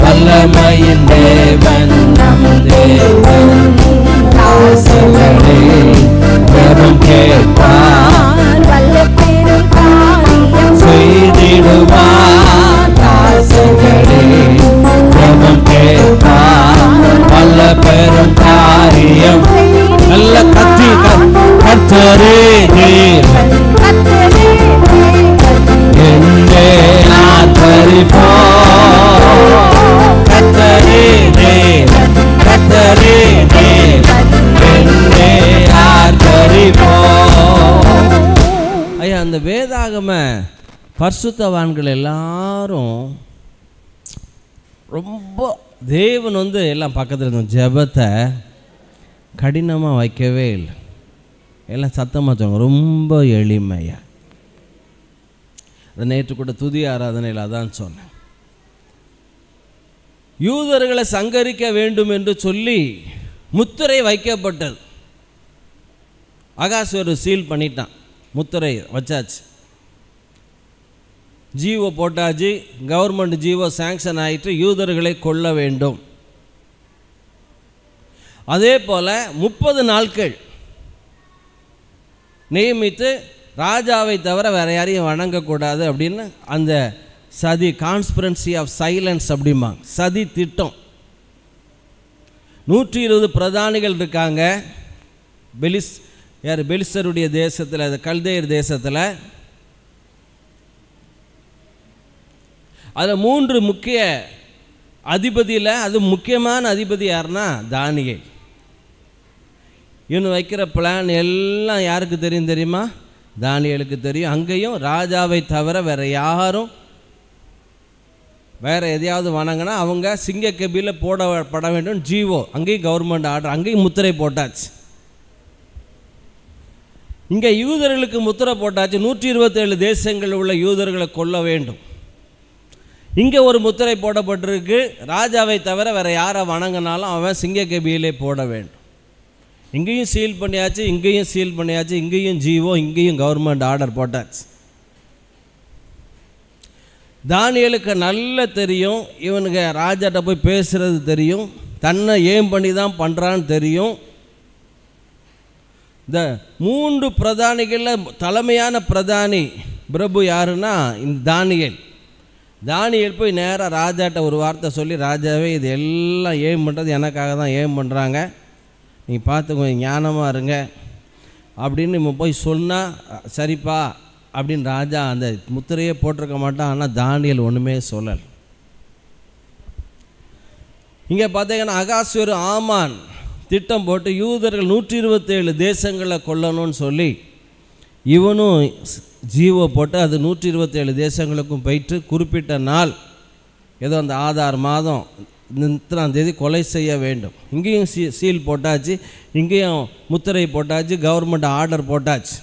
வல்லமையின் தேவன் நம் தேவன். தாசர்களே பெரும் கேட்பார், வல்ல பெரும் காரியம் செய்திடுவார். தாசர்களே பெரும் கேட்பார், வல்ல பெரும் காரியம். நல்ல கத்தி கர்த்தரே தேவன் என்றே ஆர்ப்பரிப்போம். கர்த்தரே தேவன், கர்த்தரே தேவன் என்றே ஆர்ப்பரிப்போம். ஐயா, அந்த வேதாகம பரிசுத்தவான்கள் எல்லாரும் ரொம்ப தேவன் எல்லாம் பக்கத்தில் இருந்த ஜெபத்தை கடினமாக வைக்கவே இல்லை. எல்லாம் சத்தமாக சொல்லுங்க, ரொம்ப எளிமையாக. அதை நேற்று கூட துதி ஆராதனையில் அதான் சொன்னேன். யூதர்களை சங்கரிக்க வேண்டும் என்று சொல்லி முத்திரை வைக்கப்பட்டது. ஆகாஸ்வரு சீல் பண்ணிட்டான், முத்திரை வச்சாச்சு. ஜீவோ போட்டாச்சு, கவர்மெண்ட் ஜீவோ சாங்ஷன் ஆகிட்டு யூதர்களை கொல்ல வேண்டும். அதே போல் 30 நாட்கள் நியமித்து ராஜாவை தவிர வேறு யாரையும் வணங்கக்கூடாது அப்படின்னு அந்த சதி, கான்ஸ்பிரன்சி ஆஃப் சைலன்ஸ் அப்படிம்பாங்க, சதி திட்டம். 120 பிரதானிகள் இருக்காங்க பெலிஸ்தருடைய தேசத்தில், அது கல்தேயர் தேசத்தில். அதில் 3 முக்கிய அதிபதியில் அது முக்கியமான அதிபதி யாருன்னா தானியேல். இவனு வைக்கிற பிளான் எல்லாம் யாருக்கு தெரியும் தெரியுமா? தானியேலுக்கு தெரியும். அங்கேயும் ராஜாவை தவிர வேறு யாரும் வேறு எதையாவது வணங்கினா அவங்க சிங்கக்கபியில் போடப்பட வேண்டும் ஜீவோ. அங்கேயும் கவர்மெண்ட் ஆர்டர், அங்கேயும் முத்திரை போட்டாச்சு. இங்கே யூதர்களுக்கு முத்திரை போட்டாச்சு. 127 தேசங்களில் உள்ள யூதர்களை கொல்ல வேண்டும். இங்கே ஒரு முத்திரை போடப்பட்டிருக்கு, ராஜாவை தவிர வேறு யாரை வணங்கினாலும் அவன் சிங்கக்கபியிலே போட வேண்டும். இங்கேயும் சீல் பண்ணியாச்சு, இங்கேயும் சீல் பண்ணியாச்சு, இங்கேயும் ஜீவோ, இங்கேயும் கவர்மெண்ட் ஆர்டர் போட்டாச்சு. தானியேலுக்கு நல்ல தெரியும், இவனுக்கு ராஜாட்ட போய் பேசுகிறது தெரியும், தன்னை ஏம் பண்ணி தான் பண்ணுறான்னு தெரியும். இந்த 3 பிரதானிகளில் தலைமையான பிரதானி பிரபு யாருன்னா இந்த தானியேல். தானியேல் போய் நேராக ராஜாட்ட ஒரு வார்த்தை சொல்லி, ராஜாவே இது எல்லாம் ஏம் பண்ணுறது எனக்காக தான் ஏம் பண்ணுறாங்க, நீ பார்த்து கொஞ்சம் ஞானமாக இருங்க அப்படின்னு நம்ம போய் சொன்னால் சரிப்பா அப்படின்னு ராஜா அந்த முத்திரையே போட்டிருக்க மாட்டான். ஆனால் தானியேல் ஒன்றுமே சொல்லலை. இங்கே பார்த்தீங்கன்னா அகாஸ்வேரு ஆமான் திட்டம் போட்டு யூதர்கள் 127 தேசங்களில் கொல்லணும்னு சொல்லி இவனும் ஜீவோ போட்டு அது 127 தேசங்களுக்கும் போயிட்டு குறிப்பிட்ட நாள் ஏதோ அந்த ஆதார் மாதம் 3ஆம் தேதி கொலை செய்ய வேண்டும். இங்கேயும் சீல் போட்டாச்சு, இங்கேயும் முத்திரை போட்டாச்சு, கவர்மெண்ட் ஆர்டர் போட்டாச்சு.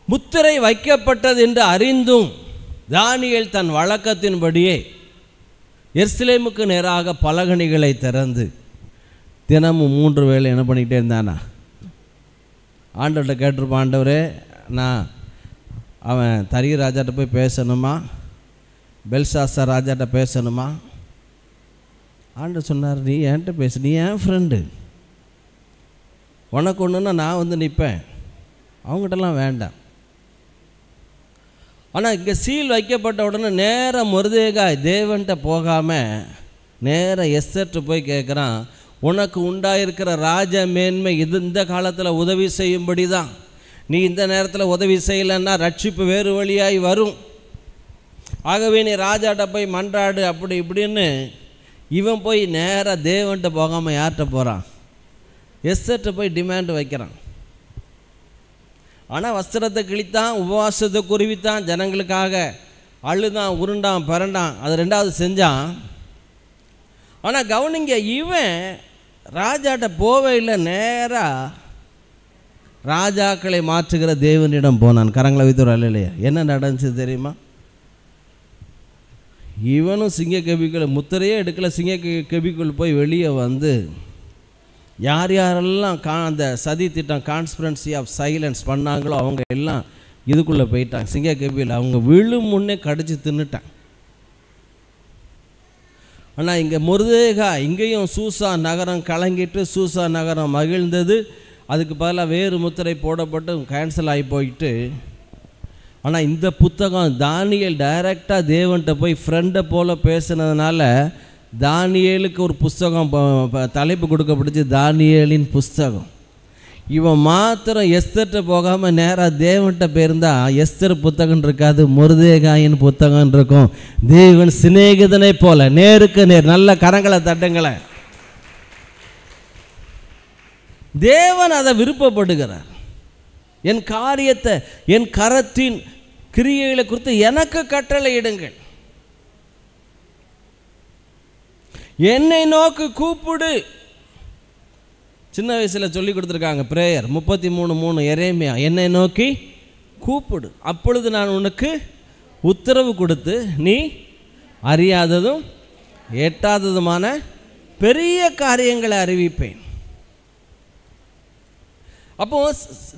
முத்திரை வைக்கப்பட்டது என்று அறிந்தும் தானியேல் தன் வழக்கத்தின்படியே எருசலேமுக்கு நேராக பலகணிகளை திறந்து தினமும் 3 வேளை என்ன பண்ணிக்கிட்டே இருந்தானா? ஆண்டவர்கிட்ட கேட்டிருப்பான், ஆண்டவரே நான் அவன் தரிய ராஜாட்ட போய் பேசணுமா, பெல்சாசா ராஜாட்ட பேசணுமா? ஆண்டவர் சொன்னார், நீ என்கிட்ட பேசு, நீ என் ஃப்ரெண்டு, உனக்கு ஒன்றுன்னா நான் வந்து நிற்பேன், அவங்ககிட்டலாம் வேண்டாம். ஆனால் இங்கே சீல் வைக்கப்பட்ட உடனே நேராக மொர்தெகாய் தேவன்கிட்ட போகாமல் நேராக எஸ்தர்கிட்ட போய் கேட்குறான், உனக்கு உண்டாயிருக்கிற ராஜ மேன்மை இது இந்த காலத்தில் உதவி செய்யும்படி தான், நீ இந்த நேரத்தில் உதவி செய்யலைன்னா ரட்சிப்பு வேறு வழியாய் வரும், ஆகவே நீ ராஜாட்ட போய் மன்றாடு அப்படி இப்படின்னு இவன் போய் நேராக தேவன்கிட்ட போகாமல் யார்கிட்ட போகிறான்? எஸ்தர்கிட்ட போய் டிமாண்ட் வைக்கிறான். ஆனால் வஸ்திரத்தை கிழித்தான், உபவாசத்தை குருவித்தான், ஜனங்களுக்காக அழுதான், உருண்டான், பரண்டான், அது 2வது செஞ்சான். ஆனால் கவனிங்க, இவன் ராஜாட்ட போவே இல்லை, நேராக ராஜாக்களை மாற்றுகிற தேவனிடம் போனான். கரங்களை வைத்து ஒரு இல்லையா? என்ன நடந்துச்சு தெரியுமா? இவனும் சிங்கக்கபிக்குள்ள முத்திரையே எடுக்கலை, சிங்கக்கபிக்குள் போய் வெளியே வந்து யார் யாரெல்லாம் அந்த சதி திட்டம் கான்ஸ்பிரன்சி ஆஃப் சைலன்ஸ் பண்ணாங்களோ அவங்க எல்லாம் இதுக்குள்ளே போயிட்டாங்க. சிங்கக்கபியில் அவங்க விழும் முன்னே கடிச்சு தின்னுட்டான். ஆனால் இங்கே மொர்தெகாய் இங்கேயும் சூசா நகரம் கலங்கிட்டு சூசா நகரம் மகிழ்ந்தது. அதுக்கு பதிலாக வேறு முத்திரை போடப்பட்டு கேன்சல் ஆகி போயிட்டு. ஆனால் இந்த புத்தகம் தானியேல் டைரெக்டாக தேவன்கிட்ட போய் ஃப்ரெண்டை போல் பேசுனதுனால தானியேலுக்கு ஒரு புஸ்தகம் தலைப்பு கொடுக்கப்பட்டுச்சு, தானியேலின் புஸ்தகம். இவன் மாத்திரம் எஸ்தர்கிட்ட போகாமல் நேராக தேவன்கிட்ட போயிருந்தா எஸ்தர் புத்தகம் இருக்காது, மொர்தெகாயின் புத்தகம் இருக்கும். தேவன் சிநேகிதனை போல நேருக்கு நேர். நல்ல கரங்களை தட்டுங்களேன். தேவன் அதை விருப்பப்படுகிறார். என் காரியத்தை, என் கரத்தின் கிரியைகளை குறித்து எனக்கு கட்டளை இடுங்கள், என்னை நோக்கி கூப்பிடு. சின்ன வயசில் சொல்லி கொடுத்துருக்காங்க பிரேயர் 33:3 எரேமியா, என்னை நோக்கி கூப்பிடு, அப்பொழுது நான் உனக்கு உத்தரவு கொடுத்து நீ அறியாததும் எட்டாததுமான பெரிய காரியங்களை அறிவிப்பேன். அப்போ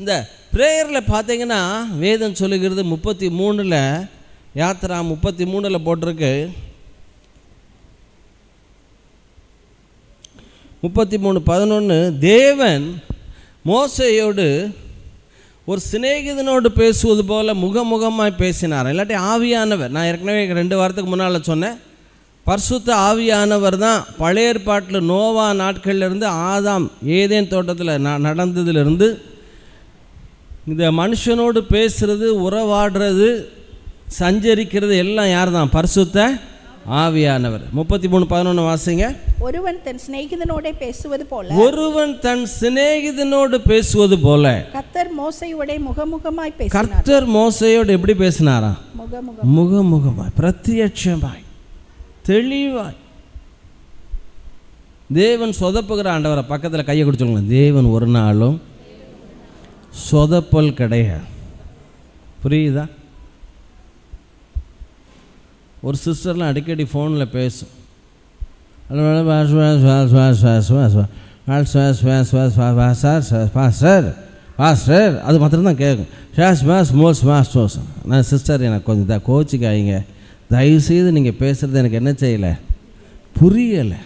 இந்த ப்ரேயரில் பார்த்தீங்கன்னா வேதம் சொல்லுகிறது 33 யாத்திரா 33 போட்டிருக்கு. 33:11 தேவன் மோசேயோடு ஒரு சிநேகிதனோடு பேசுவது போல முகமுகமாய் பேசினார். இல்லாட்டி ஆவியானவர், நான் ஏற்கனவே 2 வாரத்துக்கு முன்னால் சொன்னேன், பரிசுத்த ஆவியானவர் தான் பழைய ஏற்பாட்டில் நோவா நாட்கள்லேருந்து ஆதாம் ஏதேன் தோட்டத்தில் நடந்ததுலேருந்து இந்த மனுஷனோடு பேசுகிறது, உறவாடுறது, சஞ்சரிக்கிறது எல்லாம் யார் தான்? பரிசுத்த ஆவியானவர். 33:11 வாசிங்க. ஒருவன் தன் சிநேகிதனோட பேசுவது போல, ஒருவன் தன் சிநேகிதனோடு பேசுவது போல கர்த்தர் மோசேயோட முகமுகமாய் பேசினார். கர்த்தர் மோசேயோடு எப்படி பேசினாரா? முகமுகமாய், பிரத்யட்சமாய், தெளிவாய். தேவன் சொதப்புகிற ஆண்டவரை பக்கத்தில் கையை கொடுத்துருங்க. தேவன் ஒரு நாளும் சொதப்பல் கிடையாது. புரியுதா? ஒரு சிஸ்டர்லாம் அடிக்கடி ஃபோனில் பேசும். அது மாத்திரம்தான் கேட்கும். நான் சிஸ்டர் எனக்கு கொஞ்சம் கோச்சிக்காயிங்க, தயவுசெய்து நீங்கள் பேசுகிறது எனக்கு என்ன செய்யலை, புரியலை.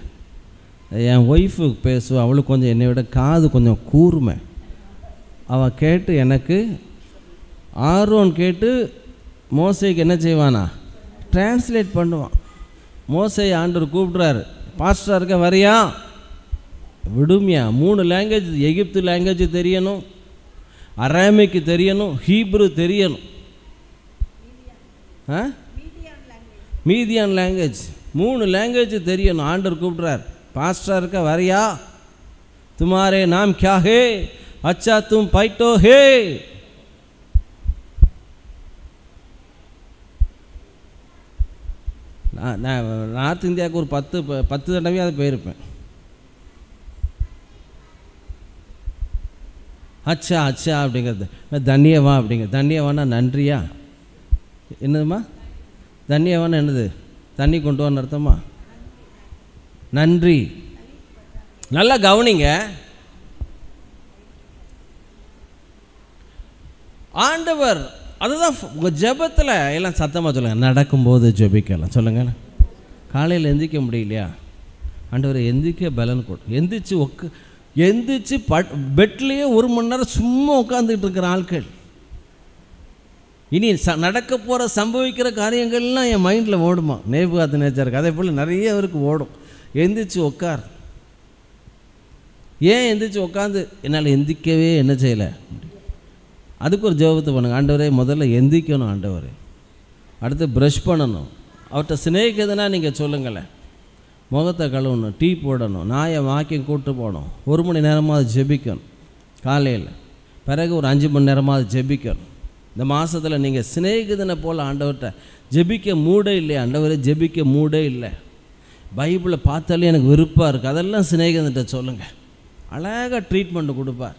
என் ஒய்ஃபுக்கு பேசுவேன், அவளுக்கு கொஞ்சம் என்னை விட காது கொஞ்சம் கூர்மை. அவன் கேட்டு எனக்கு ஆர்வம் கேட்டு மோசேக்கு என்ன செய்வானா? டிரான்ஸ்லேட் பண்ணுவான். மோசே ஆண்டவர் கூப்பிட்றாரு, பாஸ்டராக இருக்க வரியா? விடுமையா? 3 லாங்குவேஜ், எகிப்து லாங்குவேஜ் தெரியணும், அரேமிக்கு தெரியணும், ஹீப்ரு தெரியணும், மீதியான் லாங்குவேஜ், 3 லாங்குவேஜ் தெரியணும். ஆண்டவர் கூப்பிட்றாரு, பாஸ்டராக இருக்க வரியா? துமாரே நாம் கியா ஹே? அச்சா தும் பைட்டோ ஹே. நான் நார்த் இந்தியாவுக்கு ஒரு 10 தடவை அது போயிருப்பேன். அச்சா அச்சா அப்படிங்கிறது தன்யவா அப்படிங்கிறது. தன்யவானா நன்றியா? என்னதுமா தன்யவானா? என்னது? தண்ணி கொண்டு வான்னு அர்த்தமா? நன்றி. நல்லா கவனிங்க. ஆண்டவர் அதுதான் உங்கள் ஜெபத்தில் எல்லாம் சத்தமாக சொல்லுங்கள். நடக்கும்போது ஜெபிக்கலாம் சொல்லுங்கள். காலையில் எந்திரிக்க முடியலையா? ஆண்டவர் எந்திரிக்க பலன் கொடு. எந்திரிச்சு பெட்லேயே 1 மணி நேரம் சும்மா உட்காந்துக்கிட்டு இருக்கிற ஆட்கள். இனி நடக்க போகிற சம்பவிக்கிற காரியங்கள்லாம் என் மைண்டில் ஓடுமா? நேபுகாத்நேச்சாருக்கு அதே போல் நிறைய பேருக்கு ஓடும். எந்திரிச்சு உட்கார். ஏன் எந்திரிச்சு உட்காந்து என்னால் எந்திரிக்கவே என்ன செய்யலை? அதுக்கு ஒரு ஜெபத்தை பண்ணுங்க. ஆண்டவரே முதல்ல எந்திரிக்கணும், ஆண்டவரே. அடுத்து ப்ரஷ் பண்ணணும். அவர்கிட்ட சிநேகிதனா நீங்கள் சொல்லுங்களேன். முகத்தை கழுவணும், டீ போடணும், நாயை வாக்கியம் கூப்பிட்டு போகணும், 1 மணி நேரமாவது ஜெபிக்கணும் காலையில். பிறகு ஒரு 5 மணி நேரமாவது ஜெபிக்கணும். இந்த மாதத்தில் நீங்கள் சிநேகிதனை போல் ஆண்டவர்கிட்ட ஜெபிக்க மூடே இல்லையா? ஆண்டவரே ஜெபிக்க மூடே இல்லை, பைபிளை பார்த்தாலே எனக்கு விருப்பம் இருக்குது, அதெல்லாம் சிநேகிதன்கிட்ட சொல்லுங்கள். அழகாக ட்ரீட்மெண்ட் கொடுப்பார்.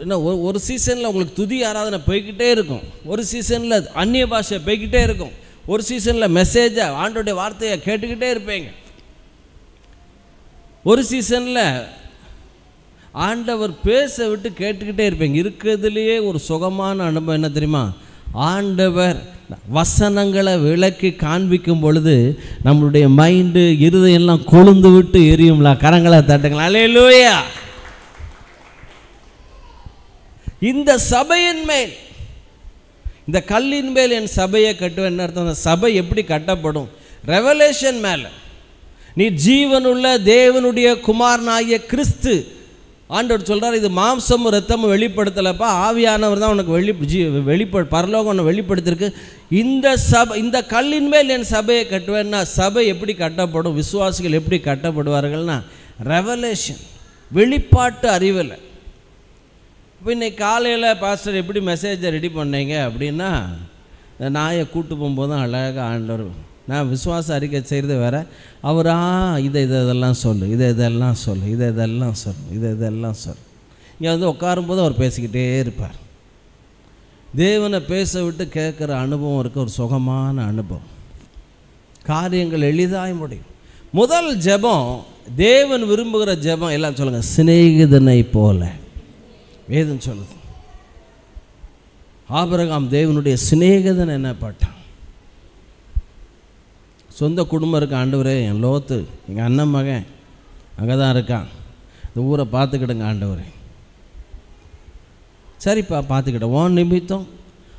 என்ன ஒரு சீசனில் உங்களுக்கு துதி ஆராதனை போய்கிட்டே இருக்கும், ஒரு சீசனில் அந்நிய பாஷை போய்கிட்டே இருக்கும், ஒரு சீசனில் மெசேஜை ஆண்டோடைய வார்த்தையை கேட்டுக்கிட்டே இருப்பீங்க, ஒரு சீசனில் ஆண்டவர் பேச விட்டு கேட்டுக்கிட்டே இருப்பீங்க. இருக்கிறதுலையே ஒரு சுகமான அனுபவம் என்ன தெரியுமா? ஆண்டவர் வசனங்களை விளக்கி காண்பிக்கும் பொழுது நம்மளுடைய மைண்டு இருதயெல்லாம் கொழுந்து விட்டு எரியும்ல. கரங்களை தட்டுங்களா. அல்லேலூயா. இந்த சபையின் மேல், இந்த கல்லின் மேல் என் சபையை கட்டுவேன். அர்த்தம், அந்த சபை எப்படி கட்டப்படும்? ரெவலேஷன் மேலே. நீ ஜீவனுள்ள தேவனுடைய குமாரனாகிய கிறிஸ்து. ஆண்டவர் சொல்கிறார், இது மாம்சமும் இரத்தமும் வெளிப்படுத்தலைப்பா, ஆவியானவர் தான் உனக்கு பரலோகம் உன்னை வெளிப்படுத்திருக்கு. இந்த கல்லின் மேல் என் சபையை கட்டுவேன்னா, சபை எப்படி கட்டப்படும், விசுவாசிகள் எப்படி கட்டப்படுவார்கள்னா ரெவலேஷன், வெளிப்பாட்டு அறிவில். இப்போ இன்னைக்கு காலையில் பாஸ்டர் எப்படி மெசேஜை ரெடி பண்ணீங்க அப்படின்னா, நாயை கூட்டு போகும்போது தான் அழகாக ஆண்டவர், நான் விசுவாச அறிக்கை செய்கிறது வேறு, அவரா இதெல்லாம் சொல்லு, இதெல்லாம் சொல்லு, இதெல்லாம் சொல்லு, இதெல்லாம் சொல்லு. இங்கே வந்து உட்காரும்போது அவர் பேசிக்கிட்டே இருப்பார். தேவனை பேச விட்டு கேட்குற அனுபவம் இருக்குது, ஒரு சுகமான அனுபவம். காரியங்கள் எளிதாய் முடியும். முதல் ஜெபம், தேவன் விரும்புகிற ஜெபம் எல்லாம் சொல்லுங்கள், சிநேகிதனை போல. வேதம் சொல்லுது. ஆபிரகாம் தேவனுடைய சிநேகிதன் என்னப்பட்டான். சொந்த குடும்பம் இருக்க, ஆண்டவரே என் லோத்து எங்கள் அண்ணன் மகன் அங்கே தான் இருக்கான், இந்த ஊரை பார்த்துக்கிடுங்க ஆண்டவரே. சரிப்பா பார்த்துக்கிட்டேன். உன் நிமித்தம்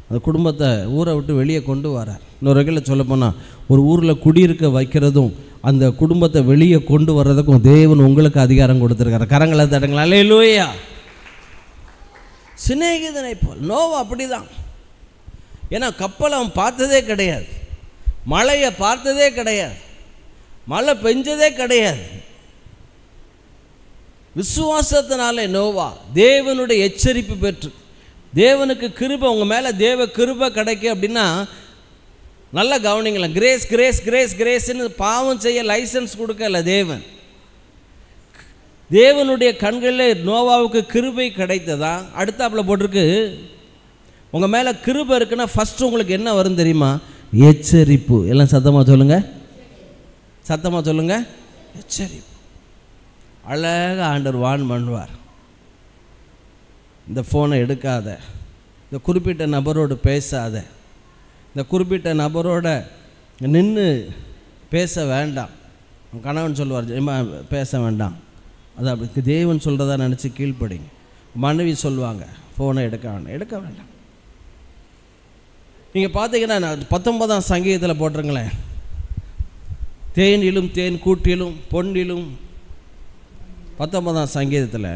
அந்த குடும்பத்தை ஊரை விட்டு வெளியே கொண்டு வரார். இன்னொரு வகையில் சொல்லப்போனால் ஒரு ஊரில் குடியிருக்க வைக்கிறதும் அந்த குடும்பத்தை வெளியே கொண்டு வர்றதுக்கும் தேவன் உங்களுக்கு அதிகாரம் கொடுத்துருக்காரு. கரங்களை தட்டுங்களா, அல்லேலூயா. சிநேகிதனை போல் நோவா அப்படி தான். ஏன்னா கப்பலை அவன் பார்த்ததே கிடையாது, மழையை பார்த்ததே கிடையாது, மழை பெஞ்சதே கிடையாது. விசுவாசத்தினாலே நோவா தேவனுடைய எச்சரிப்பு பெற்று, தேவனுக்கு கிருபை, உங்கள் மேலே தேவ கிருபை கிடைக்கும் அப்படின்னா நல்லா கவனிங்களா. கிரேஸ் கிரேஸ் கிரேஸ் கிரேஸ்ன்னு பாவம் செய்ய லைசன்ஸ் கொடுக்கல தேவன். தேவனுடைய கண்களில் நோவாவுக்கு கிருபை கிடைத்ததா. அடுத்தாப்பில் போட்டிருக்கு, உங்கள் மேலே கிருபை இருக்குன்னா ஃபஸ்ட்டு உங்களுக்கு என்ன வரும் தெரியுமா? எச்சரிப்பு. எல்லாம் சத்தமாக சொல்லுங்கள், சத்தமாக சொல்லுங்கள், எச்சரிப்பு. அழகாக ஆண்டவர் வான் பண்ணுவார். இந்த ஃபோனை எடுக்காத, இந்த குறிப்பிட்ட நபரோடு பேசாத, இந்த குறிப்பிட்ட நபரோட நின்று பேச வேண்டாம். கணவன் சொல்லுவார், பேச வேண்டாம், அது அப்படி தேவன் சொல்கிறதா நினச்சி கீழ்ப்படிங்க. மனைவி சொல்லுவாங்க, ஃபோனை எடுக்க வேண்டாம். நீங்கள் பார்த்தீங்கன்னா 19ஆம் சங்கீதத்தில் போட்டிருங்களேன், தேனிலும் தேன் கூட்டிலும் பொன்னிலும். 19ஆம் சங்கீதத்தில்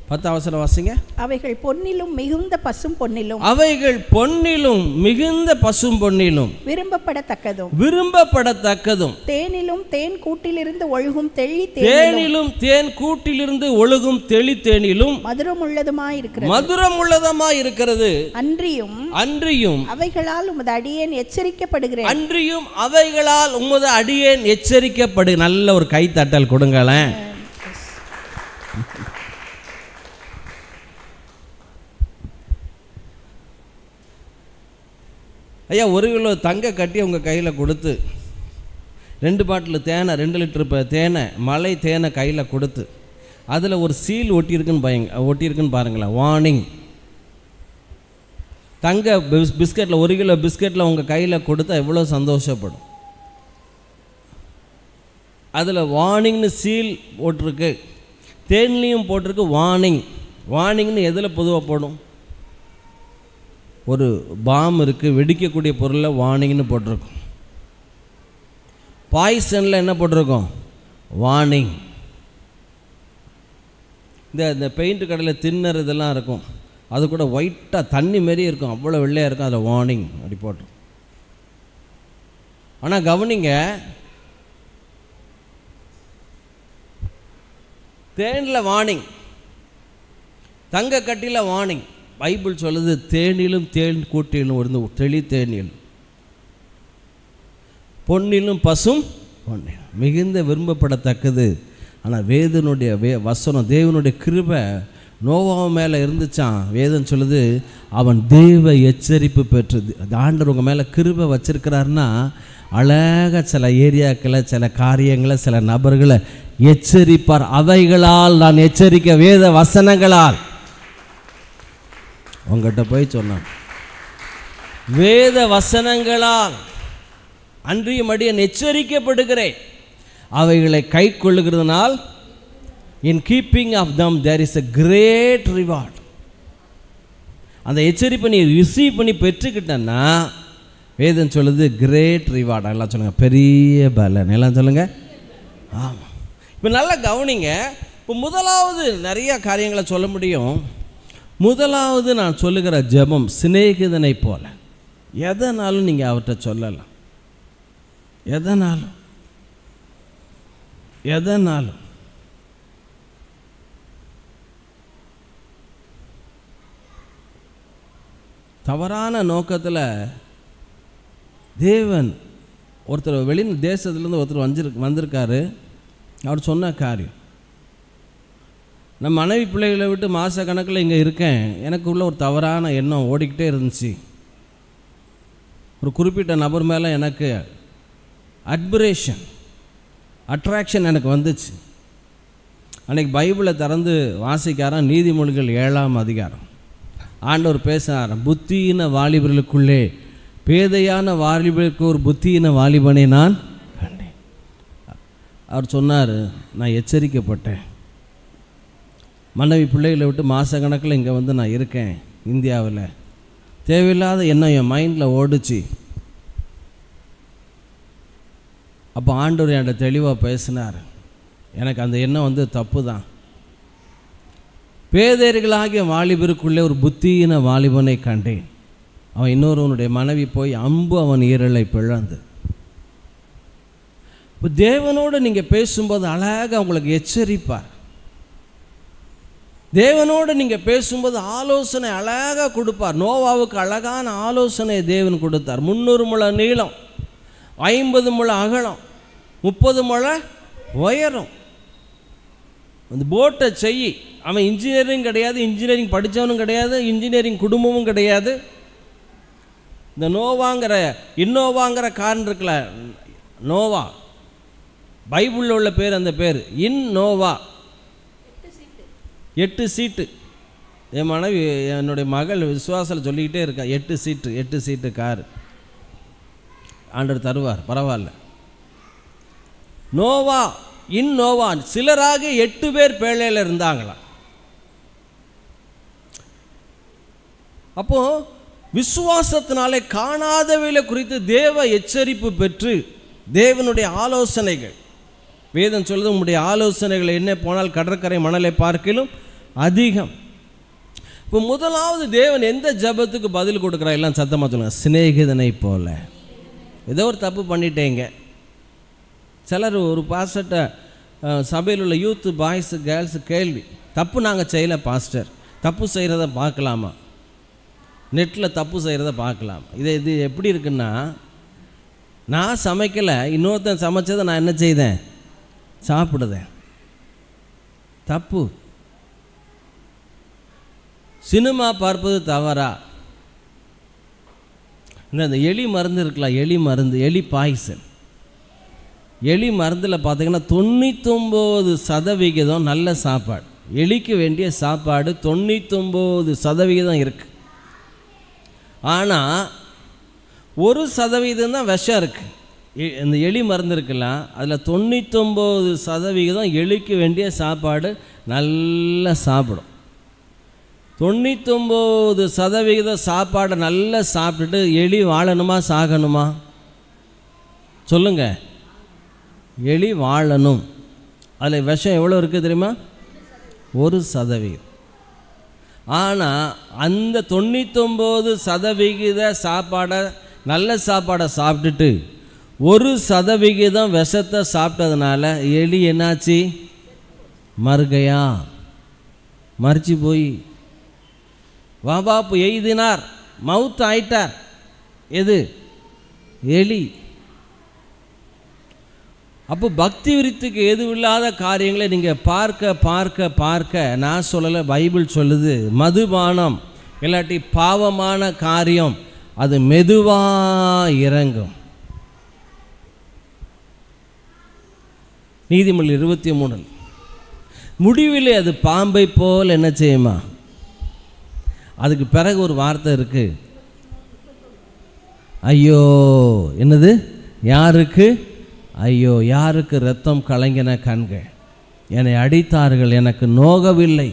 10 வசனம் வாசிங்க. அவைகள் பொன்னிலும் மிகுந்த பசும் பொன்னிலும், அவைகள் பொன்னிலும் மிகுந்த பசும் பொன்னிலும் விரும்பப்படத்தக்கதும் தேனிலும் தேன் கூட்டிலிருந்து ஒழுகும் தெளி தேனிலும் தேன் கூட்டிலிருந்து ஒழுகும் தெளி தேனிலும் மதுரமுள்ளதுமாய் இருக்கிறது. அன்றியும் அவைகளால் உமது அடியேன் எச்சரிக்கப்படுகிறேன். அன்றியும் அவைகளால் உமது அடியேன் எச்சரிக்கப்படு. நல்ல ஒரு கைத்தட்டல் கொடுங்களேன். ஐயா, 1 கிலோ தங்க கட்டி உங்கள் கையில் கொடுத்து 2 பாட்டில் தேனை, 2 லிட்டர் தேனை, மலை தேனை கையில் கொடுத்து அதில் ஒரு சீல் ஒட்டியிருக்குன்னு பாருங்களேன், வார்னிங். தங்க பிஸ்கட்டில் 1 கிலோ பிஸ்கட்டில் உங்கள் கையில் கொடுத்தா எவ்வளோ சந்தோஷப்படும். அதில் வார்னிங்னு சீல் போட்டிருக்கு, தேன்லேயும் போட்டிருக்கு வார்னிங். வார்னிங்னு எதில் பொதுவாக போடும்? ஒரு பாம் இருக்குது, வெடிக்கக்கூடிய பொருளில் வார்னிங்னு போட்டிருக்கும். பாய்சனில் என்ன போட்டிருக்கோம்? வார்னிங். இந்த பெயிண்ட் கடையில் தின்னர் இதெல்லாம் இருக்கும், அது கூட ஒயிட்டாக தண்ணி மாரி இருக்கும், அவ்வளோ வெள்ளையாக இருக்கும், அதில் வார்னிங் அப்படி போட்டோம். ஆனால் கவனிங்க, தேனில் வார்னிங், தங்க கட்டியில் வார்னிங். பைபிள் சொல்லுது, தேனிலும் தேன் கூட்டிலும் ஒரு தெளி தேனிலும் பொன்னிலும் பசும் பொன்னிலும் மிகுந்த விரும்பப்படத்தக்கது. ஆனால் வேதனுடைய வசனம், தேவனுடைய கிருபை நோவா மேலே இருந்துச்சான். வேதம் சொல்லுது, அவன் தேவ எச்சரிப்பு பெற்றது. அது ஆண்டவர் உங்கள் மேலே கிருபை வச்சிருக்கிறாருன்னா அழகாக சில ஏரியாக்களை, சில காரியங்களை, சில நபர்களை எச்சரிப்பார். அவைகளால் நான் எச்சரிக்க, வேத வசனங்களால். உங்கள்கிட்ட போய் சொன்னான், வேத வசனங்களால் அன்றியும் அடியேன் எச்சரிக்கப்படுகிறேன். அவைகளை கை கொள்ளுகிறதுனால் in keeping of them there is a great reward. அந்த எச்சரிப்பை நீ ரிசீவ் பண்ணி பெற்றுக்கிட்டன்னா வேதம் சொல்லுது கிரேட் ரிவார்ட். எல்லாம் சொல்லுங்கள், பெரிய பலன். எல்லாம் சொல்லுங்கள், ஆமாம். இப்போ நல்லா கவனிங்க. இப்போ முதலாவது நிறைய காரியங்களை சொல்ல முடியும். முதலாவது நான் சொல்லுகிற ஜெபம் சிநேகிதனை போல. எதனாலும் நீங்கள் அவர்கிட்ட சொல்லலாம், எதனாலும். தவறான நோக்கத்தில் தேவன் ஒருத்தர் வெளி தேசத்துலேருந்து ஒருத்தர் வந்திருக்காரு. அவர் சொன்ன காரியம், நம்ம மனைவி பிள்ளைகளை விட்டு மாத கணக்கில் இங்கே இருக்கேன், எனக்குள்ள ஒரு தவறான எண்ணம் ஓடிக்கிட்டே இருந்துச்சு. ஒரு குறிப்பிட்ட நபர் மேலே எனக்கு அட்ராக்ஷன் எனக்கு வந்துச்சு. அன்றைக்கி பைபிளை திறந்து வாசிக்காரன் நீதிமொழிகள் 7ஆம் அதிகாரம். ஆண்டவர் பேசினார், புத்தியின வாலிபர்களுக்குள்ளே பேதையான வாலிபருக்கு ஒரு புத்தியின வாலிபனை நான் கண்டேன். அவர் சொன்னார், நான் எச்சரிக்கப்பட்டேன். மனைவி பிள்ளைகளை விட்டு மாதக்கணக்கில் இங்கே வந்து நான் இருக்கேன் இந்தியாவில். தேவையில்லாத எண்ணம் என் மைண்டில் ஓடிச்சு. அப்போ ஆண்டவர் என்கிட்ட தெளிவாக பேசினார். எனக்கு அந்த எண்ணம் வந்து தப்பு தான். பேதையர்களாகிய வாலிபருக்குள்ளே ஒரு புத்தியின வாலிபனை கண்டேன். அவன் இன்னொருவனுடைய மனைவி போய் அம்பு அவன் ஈரலை பிளந்து. இப்போ தேவனோடு நீங்கள் பேசும்போது அழகாக உங்களுக்கு எச்சரிப்பார். தேவனோடு நீங்கள் பேசும்போது ஆலோசனை அழகாக கொடுப்பார். நோவாவுக்கு அழகான ஆலோசனை தேவன் கொடுத்தார். 300 முழ நீளம், 50 முழ அகலம், 30 முழ உயரம். அந்த போட்டை செய். அவன் இன்ஜினியரிங் கிடையாது, இன்ஜினியரிங் படித்தவனும் கிடையாது, இன்ஜினியரிங் குடும்பமும் கிடையாது. இந்த இன்னோவாங்கிற கார் இருக்குல்ல, நோவா, பைபிளில் உள்ள பேர், அந்த பேர் இன்னோவா. 8 சீட்டு. என் மனைவி, என்னுடைய மகள் விசுவாசத்தில் சொல்லிக்கிட்டே இருக்கா, 8 சீட்டு கார் ஆண்டவர் தருவார், பரவாயில்ல. நோவா, இன்னோவா, சிலராக 8 பேர் பேழையில் இருந்தாங்களாம். அப்போது விசுவாசத்தினாலே காணாதவைகளை குறித்து தேவ எச்சரிப்பு பெற்று தேவனுடைய ஆலோசனைகள், வேதம் சொல்லுது, உங்களுடைய ஆலோசனைகள் என்ன போனால் கடற்கரை மணலை பார்க்கிலும் அதிகம். இப்போ முதலாவது தேவன் எந்த ஜபத்துக்கு பதில் கொடுக்குறா? எல்லாம் சத்தமாக சொல்லுங்கள், சிநேகிதனை போல. ஏதோ ஒரு தப்பு பண்ணிட்டேங்க. சிலர் ஒரு பாஸ்டர்கிட்ட, சபையில் உள்ள யூத்து பாய்ஸு கேர்ள்ஸு கேள்வி, தப்பு நாங்கள் செய்யலை பாஸ்டர், தப்பு செய்கிறத பார்க்கலாமா, நெட்டில் தப்பு செய்கிறத பார்க்கலாமா? இது எப்படி இருக்குன்னா, நான் சமைக்கலை, இன்னொருத்தன் சமைச்சதை நான் என்ன செய்தேன், சாப்பிடுதேன். தப்பு. சினிமா பார்ப்பது தவறா? இந்த எலி மருந்து இருக்கலாம், எலி பாய்சன். எலி மருந்தில் பார்த்தீங்கன்னா 99% நல்ல சாப்பாடு. எலிக்கு வேண்டிய சாப்பாடு 99% இருக்குது. ஆனால் 1% தான் விஷம் இருக்குது. இந்த எலி மருந்து இருக்கலாம், அதில் 99% எலிக்கு வேண்டிய சாப்பாடு நல்லா சாப்பிடும். 99% சாப்பாடை நல்லா சாப்பிட்டுட்டு எலி வாழணுமா சாகணுமா சொல்லுங்கள்? எலி வாழணும். அதில் விஷம் எவ்வளோ இருக்குது தெரியுமா? 1%. ஆனால் அந்த 99% சாப்பாடை, நல்ல சாப்பாடை சாப்பிட்டுட்டு 1% விஷத்தை சாப்பிட்டதுனால எலி என்னாச்சு? மறுகையா, மறிச்சு போய் வாபாப்பு எய்தினார், மவுத் ஆயிட்டார். எது? எலி. அப்போ பக்தி விருத்திக்கு எதுவில்லாத காரியங்களை நீங்கள் பார்க்க பார்க்க பார்க்க, நான் சொல்லலை, பைபிள் சொல்லுது, மதுபானம் இல்லாட்டி பாவமான காரியம் அது மெதுவாக இறங்கும். நீதிமொழி 23 முடிவிலே அது பாம்பை போல் என்ன செய்யுமா? அதுக்கு பிறகு ஒரு வார்த்தை இருக்கு, ஐயோ. என்னது? யாருக்கு ஐயோ? யாருக்கு இரத்தம் கலங்கின கண்கள். என்னை அடித்தார்கள், எனக்கு நோகவில்லை.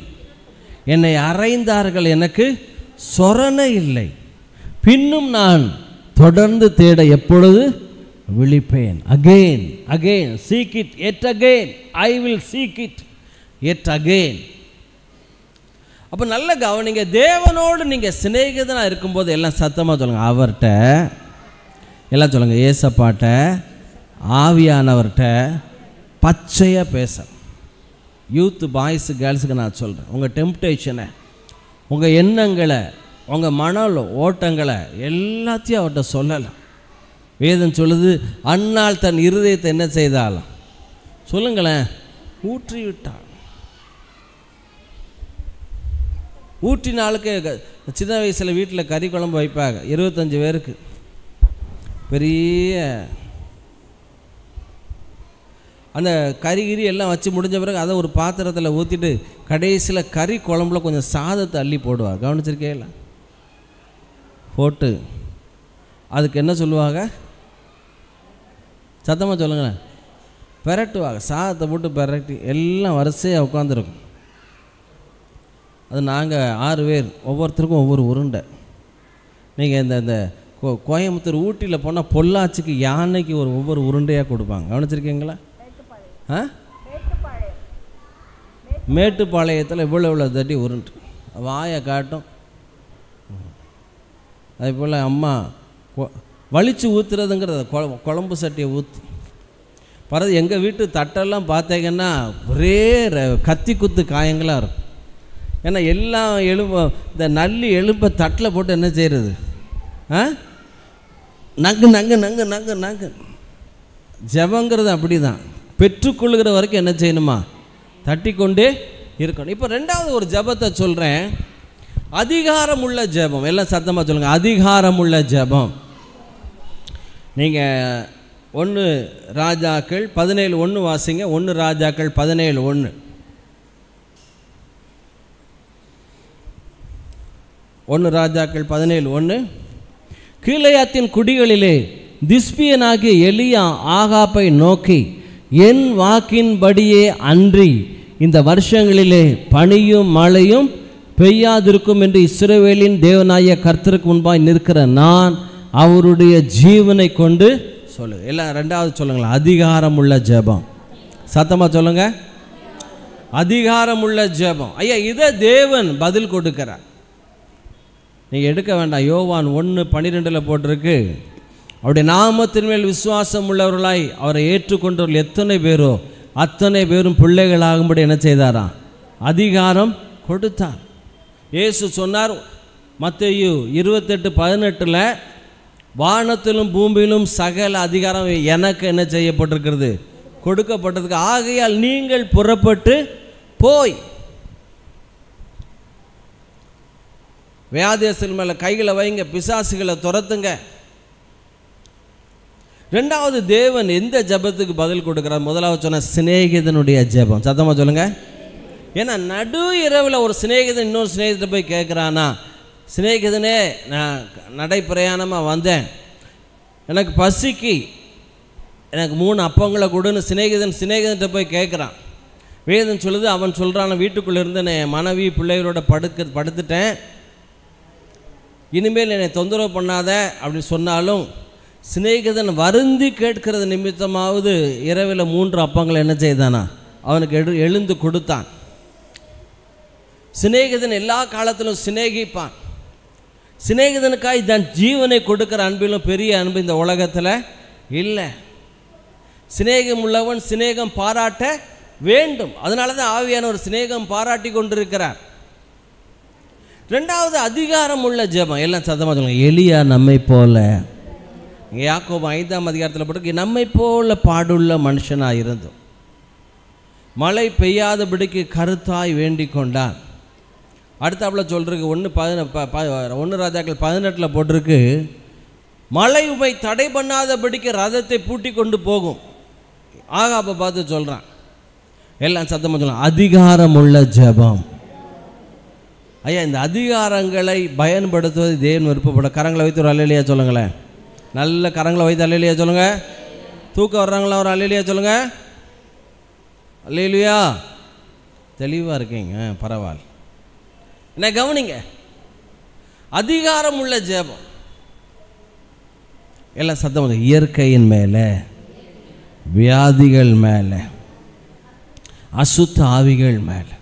என்னை அறைந்தார்கள், எனக்கு சொரணை இல்லை. பின்னும் நான் தொடர்ந்து தேட எப்பொழுது விழிப்பேன். Again again seek it, yet again I will seek it, yet again. அப்போ நல்ல கவனிங்க, தேவனோடு நீங்கள் சிநேகிதனாக இருக்கும்போது எல்லாம் சத்தமாக சொல்லுங்கள், அவர்கிட்ட எல்லாம் சொல்லுங்கள், ஏசப்பாட்ட, ஆவியானவர்கிட்ட பச்சையாக பேச. யூத்து பாய்ஸு கேர்ள்ஸுக்கு நான் சொல்கிறேன், உங்கள் டெம்ப்டேஷனை, உங்கள் எண்ணங்களை, உங்கள் மணல் ஓட்டங்களை எல்லாத்தையும் அவர்கிட்ட சொல்லலாம். வேதம் சொல்லுது, அன்னாள் தன் இருதயத்தை என்ன செய்தாலும் சொல்லுங்களேன், ஊற்றி விட்டாள். ஊற்றினாளுக்கு சின்ன வயசில் வீட்டில் கறி குழம்பு வைப்பாங்க, 25 பேருக்கு, பெரிய. அந்த கறி எல்லாம் வச்சு முடிஞ்ச பிறகு அதை ஒரு பாத்திரத்தில் ஊற்றிட்டு கடைசியில் கறி குழம்புல கொஞ்சம் சாதத்தை அள்ளி போடுவார். கவனிச்சிருக்கேல? போட்டு அதுக்கு என்ன சொல்லுவாங்க? சத்தமாக சொல்லுங்களேன். பெரட்டுவாங்க. சாதத்தை போட்டு பெரட்டி எல்லாம் வரிசையாக உட்காந்துருக்கும். அது நாங்கள் 6 பேர், ஒவ்வொருத்தருக்கும் ஒவ்வொரு உருண்டை. நீங்கள் இந்த கோயம்புத்தூர் ஊட்டியில் போனால் பொள்ளாச்சிக்கு யானைக்கு ஒவ்வொரு உருண்டையாக கொடுப்பாங்க. கவனிச்சிருக்கீங்களா? மேட்டுப்பாளையத்தில் இவ்வளோ தட்டி உருண்டு வாயை காட்டும். அதே போல் அம்மா வலிச்சு ஊற்றுறதுங்கிறத குழம்பு சட்டியை ஊற்றி பரது. எங்கள் வீட்டு தட்டெல்லாம் பார்த்தீங்கன்னா ஒரே கத்தி குத்து காயங்களாக இருக்கும். ஏன்னா எல்லாம் இந்த நல்லி எலும்பை தட்டில் போட்டு என்ன செய்கிறது? நங்கு நங்கு நங்கு நங்கு நங்கு. ஜெபங்கிறது அப்படி தான். பெற்றுக்கொள்கிற வரைக்கும் என்ன செய்யணுமா? தட்டி கொண்டே இருக்கணும். இப்போ 2வது ஒரு ஜெபத்தை சொல்கிறேன். அதிகாரமுள்ள ஜெபம். எல்லாம் சத்தமாக சொல்லுங்கள். அதிகாரமுள்ள ஜெபம். நீங்கள் 1 ராஜாக்கள் 17:1 வாசிங்க. 1 ராஜாக்கள் 17:1. 1 ராஜாக்கள் 17:1. கீலேயாத்தின் குடிகளிலே திஸ்பியனாகிய எலியா ஆகாப்பை நோக்கி, என் வாக்கின்படியே அன்றி இந்த வருஷங்களிலே பனியும் மழையும் பெய்யாதிருக்கும் என்று இஸ்ரவேலின் தேவனாய கர்த்தருக்கு முன்பாய் நிற்கிற நான் அவருடைய ஜீவனை கொண்டு சொல்லு. எல்லாம் 2வது சொல்லுங்களேன். அதிகாரமுள்ள ஜெபம். சத்தமாக சொல்லுங்க. அதிகாரமுள்ள ஜெபம். ஐயா, இதை தேவன் பதில் கொடுக்கிறார். நீங்கள் எடுக்க வேண்டாம். யோவான் 1:12 போட்டிருக்கு, அவருடைய நாமத்தின் மேல் விசுவாசம் உள்ளவர்களாய் அவரை ஏற்றுக்கொண்டவர்கள் எத்தனை பேரோ அத்தனை பேரும் பிள்ளைகளாகும்படி என்ன செய்தாராம்? அதிகாரம் கொடுத்தார். இயேசு சொன்னார் மத்தேயு 28:18, வானத்திலும் பூமியிலும் சகல அதிகாரம் எனக்கு என்ன செய்யப்பட்டிருக்கிறது? கொடுக்கப்பட்டிருக்கு. ஆகையால் நீங்கள் புறப்பட்டு போய் வியாதியஸ்தர்கள் மேலே கைகளை வைங்க, பிசாசுகளை துரத்துங்க. 2வது தேவன் எந்த ஜெபத்துக்கு பதில் கொடுக்குறார்? 1வது சொன்ன சிநேகிதனுடைய ஜெபம். சத்தமாக சொல்லுங்க. ஏன்னா நடு இரவில் ஒரு சிநேகிதன் இன்னொரு சிநேகிதத்தை போய் கேட்குறானா, சிநேகிதனே நான் நடைப்பிரயாணமாக வந்தேன், எனக்கு பசிக்கு எனக்கு 3 அப்பங்களை கொடுன்னு சிநேகிதன்கிட்ட போய் கேட்குறான். வேதம் சொல்லுது, அவன் சொல்கிறான், வீட்டுக்குள்ளே இருந்து என் மனைவி பிள்ளைகளோட படுத்துட்டேன், இனிமேல் என்னை தொந்தரவு பண்ணாத அப்படின்னு சொன்னாலும் சிநேகிதன் வருந்தி கேட்கிறது நிமித்தமாவது இரவில் 3 அப்பங்களை என்ன செய்தானா அவனுக்கு எழுந்து கொடுத்தான். சிநேகிதன் எல்லா காலத்திலும் சிநேகிப்பான். சிநேகிதனுக்காய் தன் ஜீவனை கொடுக்கிற அன்பிலும் பெரிய அன்பு இந்த உலகத்தில் இல்லை. சிநேகம் உள்ளவன் சிநேகம் பாராட்ட வேண்டும். அதனால தான் ஆவியான ஒரு சிநேகம் பாராட்டி கொண்டிருக்கிறார். 2வது அதிகாரம் உள்ள ஜெபம். எல்லாம் சத்தமாக சொல்லுங்க. எலியா நம்மை போல, யாக்கோபு 5ஆம் அதிகாரத்தில் போட்டு நம்மை போல பாடுள்ள மனுஷனாக இருந்தோம், மழை பெய்யாதபடிக்கு கருத்தாய் வேண்டிக் கொண்டான். அடுத்தாப்புல சொல்லிருக்கு 1 ராஜாக்கள் 18 போட்டிருக்கு, மழை உமை தடை பண்ணாதபடிக்கு ரதத்தை பூட்டி கொண்டு போகும். ஆகாப்பை பார்த்து சொல்கிறான். எல்லாம் சத்தமாக சொல்லலாம். அதிகாரம் உள்ள ஜெபம். ஐயா, இந்த அதிகாரங்களை பயன்படுத்துவது தேவன் விருப்பப்பட. கரங்களை வைத்து ஒரு அல்லேலியா சொல்லுங்களேன். நல்ல கரங்களை வைத்து அல்லேலியா சொல்லுங்க. தூக்கம் வர்றாங்களா? ஒரு அல்லேலியா சொல்லுங்க. அல்லேலியா. தெளிவாக இருக்கீங்க, பரவாயில்ல. என்ன கவனிங்க, அதிகாரம் உள்ள ஜெபம். எல்லாம் சத்தம். இயற்கையின் மேலே, வியாதிகள் மேலே, அசுத்த ஆவிகள் மேலே.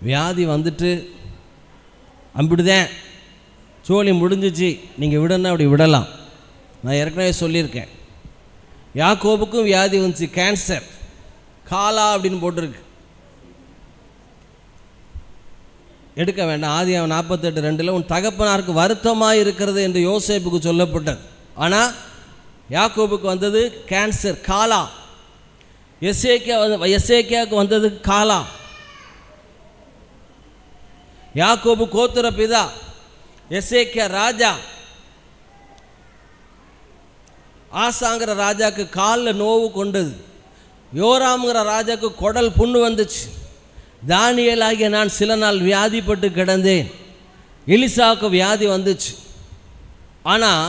வியாதி வந்துட்டு அம்பிடுதேன், சோழி முடிஞ்சிச்சு, நீங்கள் விடணும் அப்படி விடலாம். நான் ஏற்கனவே சொல்லியிருக்கேன், யாக்கோபுக்கும் வியாதி வந்துச்சு, கேன்சர், காலா அப்படின்னு போட்டிருக்கு. எடுக்க வேண்டாம். ஆதியாகமம் 48:2 உன் தகப்பனாருக்கு வருத்தமாக இருக்கிறது என்று யோசேப்புக்கு சொல்லப்பட்டது. ஆனால் யாக்கோபுக்கு வந்தது கேன்சர், காலா. எசேக்கியாவுக்கு வந்தது காலா. யாக்கோபு கோத்திர பிதா, எசேக்கியா ராஜா. ஆசாங்கிற ராஜாக்கு காலில் நோவு கொண்டது. யோராம்ங்கிற ராஜாவுக்கு குடல் புண்ணு வந்துச்சு. தானியேல் ஆகிய நான் சில நாள் வியாதிப்பட்டு கிடந்தேன். எலிசாவுக்கு வியாதி வந்துச்சு. ஆனால்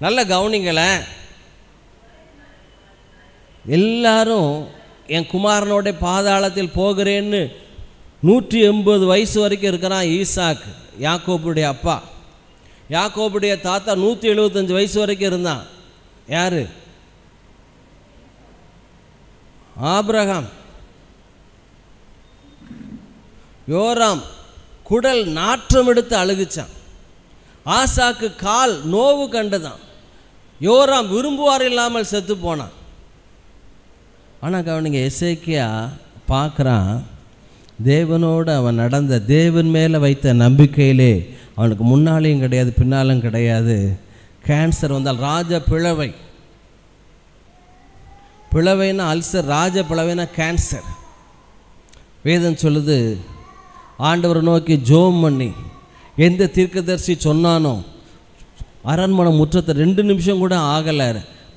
நல்ல கவனிங்களேன், எல்லாரும் என் குமாரனோட பாதாளத்தில் போகிறேன்னு 180 வயசு வரைக்கும் இருக்கிறான் ஈசாக்கு, யாக்கோபுடைய அப்பா. யாக்கோபுடைய தாத்தா 175 வயசு வரைக்கும் இருந்தான். யாரு? ஆபிரகாம். யோராம் குடல் நாற்றம் எடுத்து அழுகுச்சான். ஆசாக்கு கால் நோவு கண்டுதான். யோராம் விரும்புவார் இல்லாமல் செத்து போனான். ஆனால் கவனிங்க, எசேக்கியா பார்க்குறான், தேவனோடு அவன் நடந்த, தேவன் மேலே வைத்த நம்பிக்கையிலே அவனுக்கு முன்னாலேயும் கிடையாது பின்னாலும் கிடையாது. கேன்சர் வந்தால் ராஜ பிளவை, பிளவைன்னா அல்சர், ராஜ பிளவைனா கேன்சர். வேதம் சொல்லுது, ஆண்டவரை நோக்கி ஜோம் பண்ணி எந்த தீர்க்கதரிசி சொன்னானோ அரண்மனை முற்றத்தை 2 நிமிஷம் கூட ஆகலை,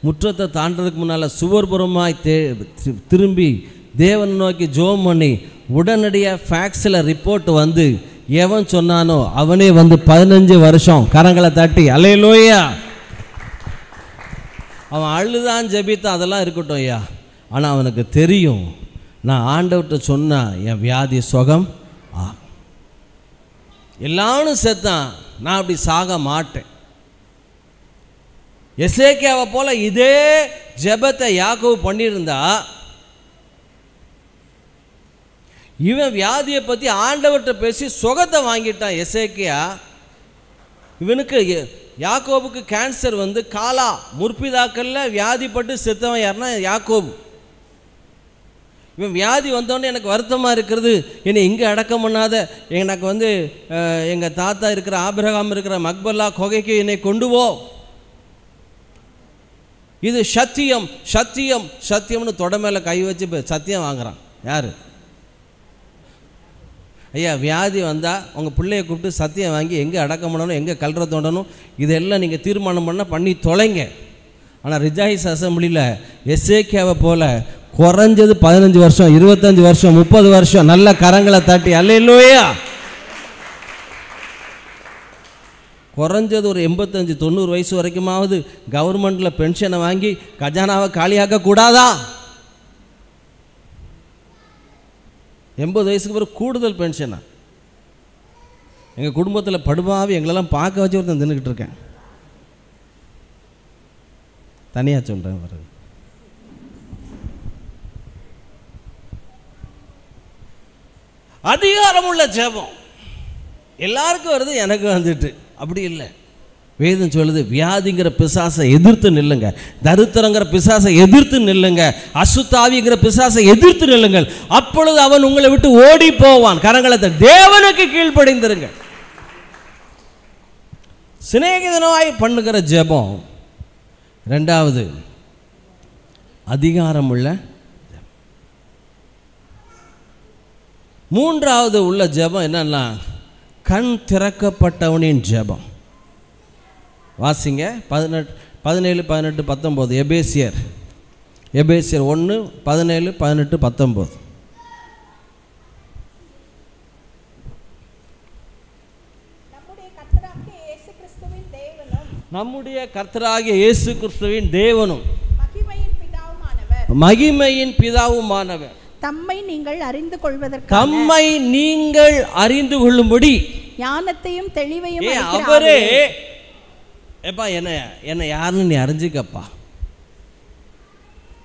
முற்றத்தை தாண்டதுக்கு முன்னால் சுவர்புறமாய் திரும்பி தேவனை நோக்கி ஜோம் பண்ணி உடனடியாக ஃபேக்ஸில் ரிப்போர்ட் வந்து எவன் சொன்னானோ அவனே வந்து 15 வருஷம் கரங்களை தட்டி அல்லேலூயா. அவன் அழுதான் ஜெபித்தான், அதெல்லாம் இருக்கட்டும் ஐயா. ஆனால் அவனுக்கு தெரியும், நான் ஆண்டவர்கிட்ட சொன்னால் என் வியாதி சுகம் எல்லாரும் செத்தான், நான் அப்படி சாக மாட்டேன். எசேக்கியாவை போல இதே ஜெபத்தை யாக்கோபு பண்ணியிருந்தா இவன் வியாதியை பற்றி ஆண்டவர்கிட்ட பேசி சுகத்தை வாங்கிட்டான். எசேக்கியா இவனுக்கு, யாக்கோபுக்கு கேன்சர் வந்து காலா முற்பிதாக்களில் வியாதிப்பட்டு செத்தவன் யாருன்னா யாக்கோபு. இவன் வியாதி வந்தோடனே எனக்கு வருத்தமாக இருக்கிறது, என்னை இங்கே அடக்கம் பண்ணாத, எனக்கு வந்து எங்கள் தாத்தா இருக்கிற ஆபிரகாம் இருக்கிற மக்பல்லா குகைக்கு என்னை கொண்டு போ, இது சத்தியம் சத்தியம் சத்தியம்னு தொட மேலே கை வச்சு சத்தியம் வாங்குறான். யார்? ஐயா, வியாதி வந்தால் உங்கள் பிள்ளையை கூப்பிட்டு சத்தியம் வாங்கி எங்கே அடக்கம் பண்ணணும், எங்கே கல்ற தோண்டணும், இதெல்லாம் நீங்கள் தீர்மானம் பண்ணி தொலைங்க. ஆனால் ரிஜாயிஸ் அசம்பிளியில் எசேக்கியாவை போல குறைஞ்சது 15 வருஷம் 25 வருஷம் 30 வருஷம் நல்ல கரங்களை தட்டி அல்லேலூயா. குறைஞ்சது ஒரு 85-90 வயசு வரைக்குமாவது கவர்மெண்ட்டில் பென்ஷனை வாங்கி கஜானாவை காலியாக்க கூடாதா? 80 வயசுக்கு பிறகு கூடுதல் பென்ஷனா? எங்கள் குடும்பத்தில் படுபாவி எங்களெல்லாம் பார்க்க வச்சு ஒருத்தன் தின்னுக்கிட்டு இருக்கேன். தனியாக சொல்கிறேன் பாருங்க. அதிகாரமுள்ள ஜெபம் எல்லாருக்கும் வருது, எனக்கு வந்துட்டு அப்படி இல்லை. வேதம் சொல்லுது, வியாதிங்கிற பிசாசை எதிர்த்து நில்லுங்க, தரித்திரங்கிற பிசாசை எதிர்த்து நில்லுங்க, அசுத்தாவிங்கிற பிசாசை எதிர்த்து நில்லுங்கள், அப்பொழுது அவன் உங்களை விட்டு ஓடி போவான். கரங்களை தேவனுக்கு கீழ்ப்படிந்திருங்க. சிநேகிதனாய் பண்ணுகிற ஜெபம். 2வது அதிகாரமுள்ள. 3வது உள்ள ஜெபம் என்னன்னா கண் திறக்கப்பட்டவனின் ஜெபம். வாசிங்க 17, 18, 19. எபேசியர் 1 17, 18, 19. நம்முடைய கர்த்தராகிய இயேசு கிறிஸ்துவின் தேவனும் மகிமையின் பிதாவுமானவர் தம்மை நீங்கள் அறிந்து கொள்வதற்கு, தம்மை நீங்கள் அறிந்து கொள்ளும்படி ஞானத்தையும் தெளிவையும் அவரே. ஏப்பா என்ன யாருன்னு நீ அறிஞ்சிக்கப்பா.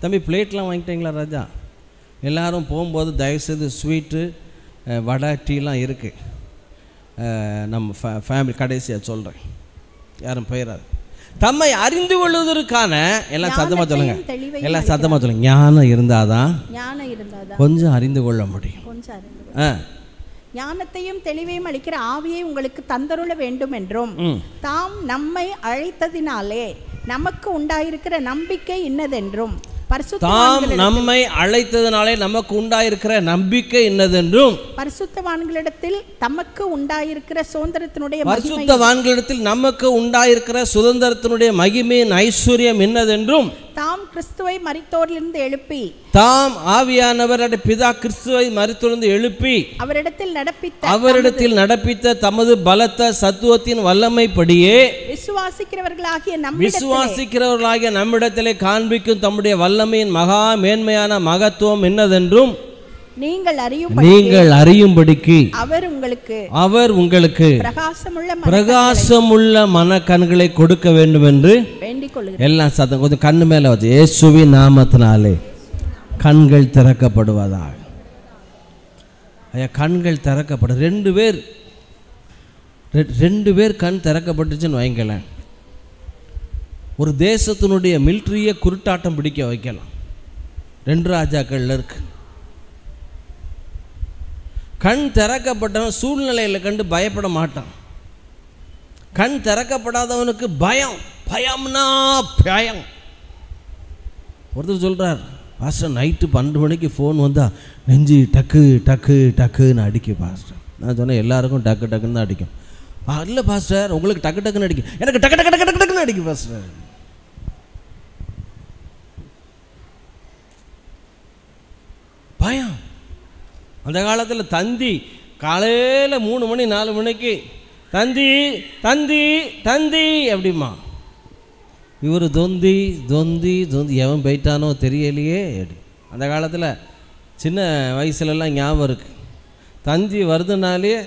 தம்பி பிளேட்லாம் வாங்கிட்டீங்களா ராஜா? எல்லாரும் போகும்போது தயவுசெய்து ஸ்வீட்டு வடை டீலாம் இருக்குது. நம்ம ஃபேமிலி கடைசியாக சொல்கிறேன், யாரும் போயிடாது. தம்மை அறிந்து கொள்வதற்கான எல்லாம் சத்தமாக சொல்லுங்க, எல்லாம் சத்தமாக சொல்லுங்க. ஞானம் இருந்தாதான் கொஞ்சம் அறிந்து கொள்ள முடியும். ஞானத்தையும் தெளிவையும் அளிக்கிற ஆவியை உங்களுக்கு தந்தருள வேண்டும் என்றும், தாம் நம்மை அழைத்ததினாலே நமக்கு உண்டாயிருக்கிற நம்பிக்கை இன்னதென்றும், தாம் நம்மை அழைத்ததினாலே நமக்கு உண்டாயிருக்கிற நம்பிக்கை இன்னதென்றும், பரிசுத்தவான்களிடத்தில் தமக்கு உண்டாயிருக்கிற சுதந்திரத்தினுடைய, பரிசுத்தவான்களிடத்தில் நமக்கு உண்டாயிருக்கிற சுதந்திரத்தினுடைய மகிமையின் ஐஸ்வர்யம் என்னதென்றும், தாம் கிறிஸ்துவை மரித்தோரிலிருந்து எழுப்பி தாம் ஆவியானவர் பிதா கிறிஸ்துவை மரித்தோரிலிருந்து எழுப்பி அவரிடத்தில் நடப்பித்த தமது பலத்த சத்துவத்தின் வல்லமைப்படியே விசுவாசிக்கிறவர்களாகிய நம்மிடத்திலே காண்பிக்கும் தம்முடைய வல்லமையின் மகா மேன்மையான மகத்துவம் என்னதென்றும் நீங்கள் அறியும்படிக்கு அவர் உங்களுக்கு பிரகாசமுள்ள மனக்கண்களை கொடுக்க வேண்டும் என்று எல்லாம் சத்தம் கொஞ்சம் கண்ணு மேல வச்சு இயேசுவின் நாமத்தினாலே கண்கள் திறக்கப்படுவதாக. ஐயா கண்கள் திறக்கப்படும். ரெண்டு பேர் கண் திறக்கப்பட்டுச்சுன்னு வைங்களேன், ஒரு தேசத்தினுடைய மிலிட்ரியை குருட்டாட்டம் பிடிக்க வைக்கலாம். 2 ராஜாக்கள்ல இருக்கு. கண் திறக்கப்பட்டவன் சூழ்நிலையில் கண்டு பயப்பட மாட்டான். கண் திறக்கப்படாதவனுக்கு பயம்னா பயம். ஒருத்தர் சொல்றார், பாஸ்டர் நைட்டு 12 மணிக்கு ஃபோன் வந்தா நெஞ்சு டக்கு டக்கு டக்குன்னு அடிக்கும் பாஸ்டர். நான் சொன்னேன் எல்லாருக்கும் டக்கு டக்குன்னு தான் அடிக்கும். இல்லை பாஸ்டர் உங்களுக்கு டக்கு டக்குன்னு அடிக்கும், எனக்கு டக்கு டக்கு டக்கு டக்குன்னு அடிக்கும் பாஸ்டர். பயம். அந்த காலத்தில் தந்தி காலையில் 3 மணி 4 மணிக்கு தந்தி தந்தி தந்தி அப்படிமா. இவர் தொந்தி தொந்தி தொந்தி எவன் போயிட்டானோ தெரியலையே. அந்த காலத்தில் சின்ன வயசுலலாம் ஞாபகம் இருக்குது. தந்தி வருதுனாலே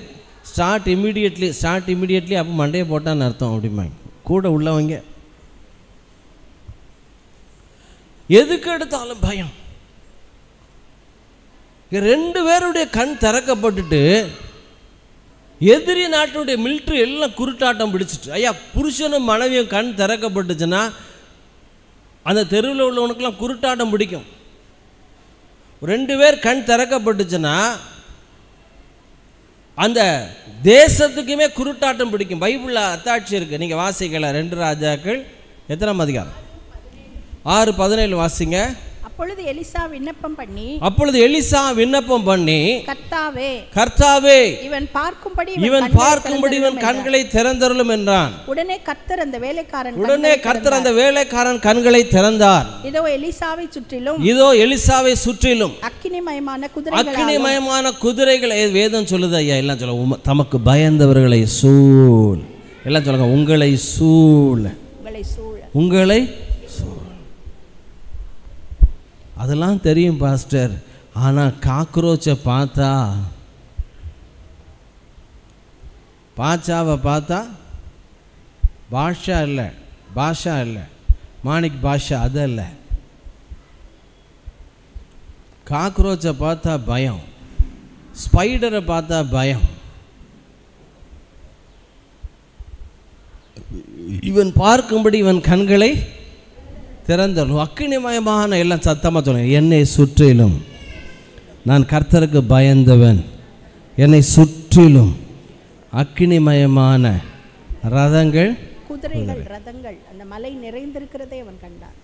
ஸ்டார்ட் இமிடியட்லி அப்போ மண்டையை போட்டான்னு அர்த்தம் அப்படிமாங்க கூட உள்ளவங்க. எதுக்கு எடுத்தாலும் பயம். 2 பேருடைய கண் திறக்கப்பட்டுட்டு எதிரி நாட்டுடைய மிலிட்ரி எல்லாம் குருட்டாட்டம் பிடிச்சிட்டு. ஐயா புருஷனும் மனைவியும் கண் திறக்கப்பட்டுச்சுன்னா அந்த தெருவில் உள்ளவனுக்கெல்லாம் குருட்டாட்டம் பிடிக்கும். 2 பேர் கண் திறக்கப்பட்டுச்சுன்னா அந்த தேசத்துக்குமே குருட்டாட்டம் பிடிக்கும். பைபிளில் அத்தாட்சி இருக்குது, நீங்கள் வாசிக்கல. 2 ராஜாக்கள் எத்தனாம் அதிகாரம் 6:17 வாசிங்க. அப்பொழுது எலிசா விண்ணப்பம் பண்ணி கர்த்தாவே இவன் பார்க்கும்படி இவன் கண்களை திறந்தருளும் என்றான். உடனே கர்த்தர் அந்த வேலைக்காரன் கண்களை திறந்தார். இதோ எலிசாவை சுற்றிலும் அக்கினிமயமான குதிரைகள். வேதம் சொல்லுது ஐயா, எல்லாம் சொல்ல தமக்கு பயந்தவர்களை சூழ். எல்லாம் சொல்லுங்க, உங்களை சூழ். அதெல்லாம் தெரியும் பாஸ்டர். ஆனால் காக்ரோச்சை பாச்சாவை பார்த்தா பாஷா இல்லை மாணிக் பாஷா அது இல்லை. காக்ரோச்சை பார்த்தா பயம், ஸ்பைடரை பார்த்தா பயம். இவன் பார்க்கும்படி இவன் கண்களை திறந்தரும். அக்கினிமயமான எல்லாம் சத்தமாக சொல்லுங்க, என்னை சுற்றிலும் நான் கர்த்தருக்கு பயந்தவன், என்னை சுற்றிலும் அக்கினிமயமான ரதங்கள் குதிரைகள் ரதங்கள் அந்த மலை நிறைந்திருக்கிறதை அவன் கண்டான்.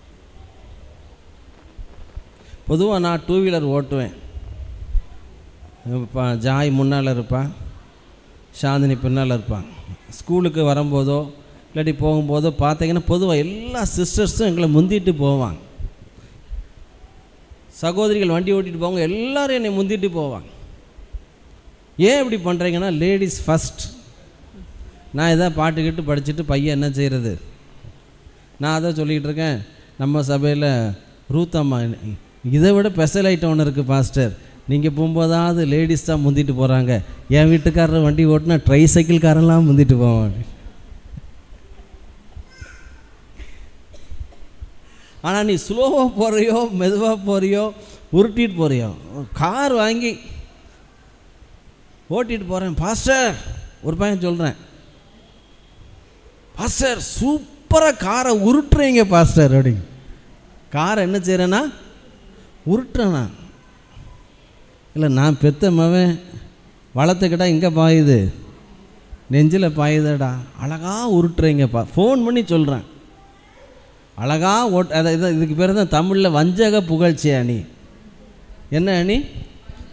பொதுவாக நான் 2 வீலர் ஓட்டுவேன். ஜாய் முன்னால் இருப்பான், சாந்தினி பின்னால் இருப்பான். ஸ்கூலுக்கு வரும்போதோ இல்லாட்டி போகும்போதோ பார்த்தீங்கன்னா பொதுவாக எல்லா சிஸ்டர்ஸும் எங்களை முந்திட்டு போவாங்க. சகோதரிகள் வண்டி ஓட்டிகிட்டு போவாங்க, எல்லோரும் என்னை முந்திட்டு போவாங்க. ஏன் இப்படி பண்ணுறீங்கன்னா லேடிஸ் ஃபஸ்ட். நான் எதாவது பாட்டுக்கிட்டு படிச்சுட்டு பையன் என்ன செய்கிறது, நான் அதை சொல்லிக்கிட்டு இருக்கேன். நம்ம சபையில் ரூத்தம்மா இதை விட ஸ்பெஷல் ஐட்டம் ஒன்று இருக்குது பாஸ்டர், நீங்கள் போகும்போதாவது லேடிஸ் தான் முந்திட்டு போகிறாங்க. என் வீட்டுக்காரர் வண்டி ஓட்டினா ட்ரை சைக்கிள்காரெல்லாம் முந்திட்டு போவாங்க. ஆனால் நீ ஸ்லோவாக போகிறியோ மெதுவாக போகிறியோ உருட்டிட்டு போகிறியோ, கார் வாங்கி ஓட்டிகிட்டு போகிறேன் பாஸ்டர். ஒரு பையன் சொல்கிறேன், பாஸ்டர் சூப்பராக காரை உருட்டுறீங்க பாஸ்டர் அப்படிங்க. காரை என்ன செய்கிறேன்னா உருட்டுறேண்ணா. இல்லை நான் பெத்த மவன் வளர்த்துக்கிட்டா இங்கே பாயுது, நெஞ்சில் பாயுதடா, அழகாக உருட்டுறீங்கப்பா. ஃபோன் பண்ணி சொல்கிறேன், அழகாக இதுக்கு பேர் தான் தமிழில் வஞ்சக புகழ்ச்சி அணி. என்ன அணி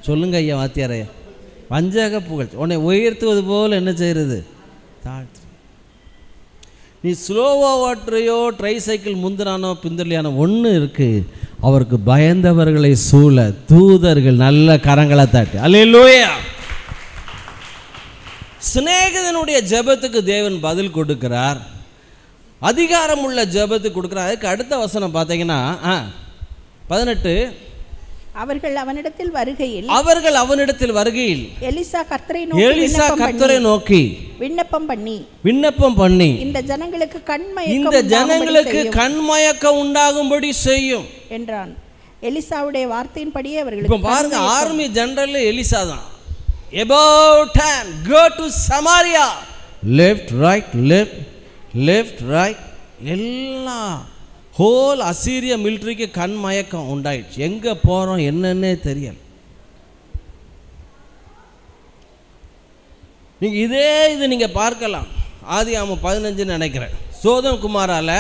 சொல்லுங்க ஐயா வாத்தியாரையா? வஞ்சக புகழ்ச்சி. உன்னை உயர்த்துவது போல் என்ன செய்கிறது? தாழ்த்து. நீ ஸ்லோவாக ஓட்டுறையோ, ட்ரை சைக்கிள் முந்திரானோ பிந்தலியானோ, ஒன்று இருக்குது, அவருக்கு பயந்தவர்களை சூழ தூதர்கள் நல்ல கரங்களை தட்டி. அல்லேலூயா. சிநேகிதனுடைய ஜெபத்துக்கு தேவன் பதில் கொடுக்கிறார், அதிகாரம் உள்ள ஜெபத்துக்கு கொடுக்கிறார். அதுக்கு அடுத்த வசனம் பார்த்தீங்கன்னா 18, அவர்கள் அவனிடத்தில் வருகையில் எலிசா கர்த்தரை நோக்கி விண்ணப்பம் பண்ணி இந்த ஜனங்களுக்கு கண்மயக்கம் உண்டாகும்படி செய்யும் என்றான். எலிசாவுடைய வார்த்தையின்படியே அவர்கள். இப்போ பாருங்க, ஆர்மி ஜெனரல் எலிசா தான். About time, go to Samaria. Left, right. எல்லாம் ஹோல் அசீரிய மிலிட்ரிக்கு கண் மயக்கம் உண்டாயிடுச்சு. எங்கே போகிறோம் என்னன்னே தெரியல. நீங்கள் இது நீங்கள் பார்க்கலாம். ஆதியாகமம் 15 நினைக்கிறேன். சோதம் குமாரால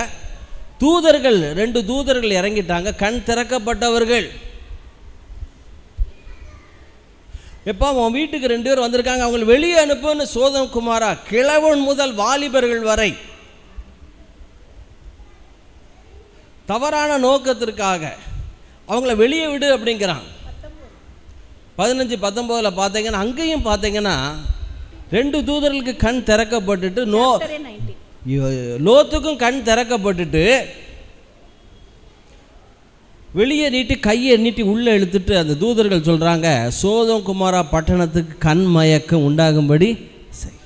தூதர்கள் 2 தூதர்கள் இறங்கிட்டாங்க, கண் திறக்கப்பட்டவர்கள். எப்போ உன் வீட்டுக்கு 2 பேர் வந்திருக்காங்க, அவங்களை வெளியே அனுப்புன்னு சோதம் குமாரா கிழவன் முதல் வாலிபர்கள் வரை தவறான நோக்கத்திற்காக அவங்கள வெளியே விடு அப்படிங்கிறான். 15-19 பார்த்தீங்கன்னா, அங்கேயும் பார்த்தீங்கன்னா 2 தூதர்களுக்கு கண் திறக்கப்பட்டுட்டு லோத்துக்கும் கண் திறக்கப்பட்டுட்டு வெளியே நீட்டி கையை நீட்டி உள்ளே இழுத்துட்டு அந்த தூதர்கள் சொல்கிறாங்க, சோதம் குமாரா பட்டணத்துக்கு கண் மயக்கம் உண்டாகும்படி செய்.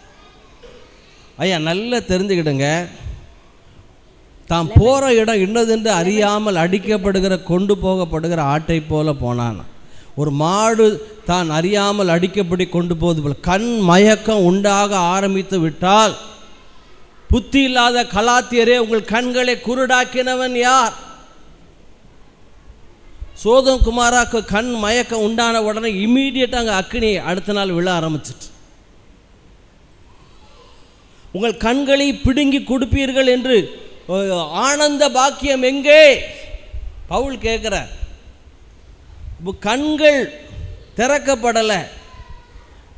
ஐயா நல்லா தெரிஞ்சுக்கிடுங்க, தான் போகிற இடம் இன்னதென்று அறியாமல் அடிக்கப்படுகிற கொண்டு போகப்படுகிற ஆட்டை போல போனான். ஒரு மாடு தான் அறியாமல் அடிக்கப்படி கொண்டு போவது போல கண் மயக்கம் உண்டாக ஆரம்பித்து விட்டால், புத்தி இல்லாத கலாத்தியரே, உங்கள் கண்களை குருடாக்கினவன் யார்? சோதம் குமாராக்கு கண் மயக்கம் உண்டான உடனே இம்மீடியட்டாக அங்கே அக்னி அடுத்த நாள் விழ ஆரம்பிச்சிட்டு, உங்கள் கண்களை பிடுங்கி கொடுப்பீர்கள் என்று ஆனந்த பாக்கியம் எங்கே? பவுல் கேட்கிறார். கண்கள் திறக்கப்படலை.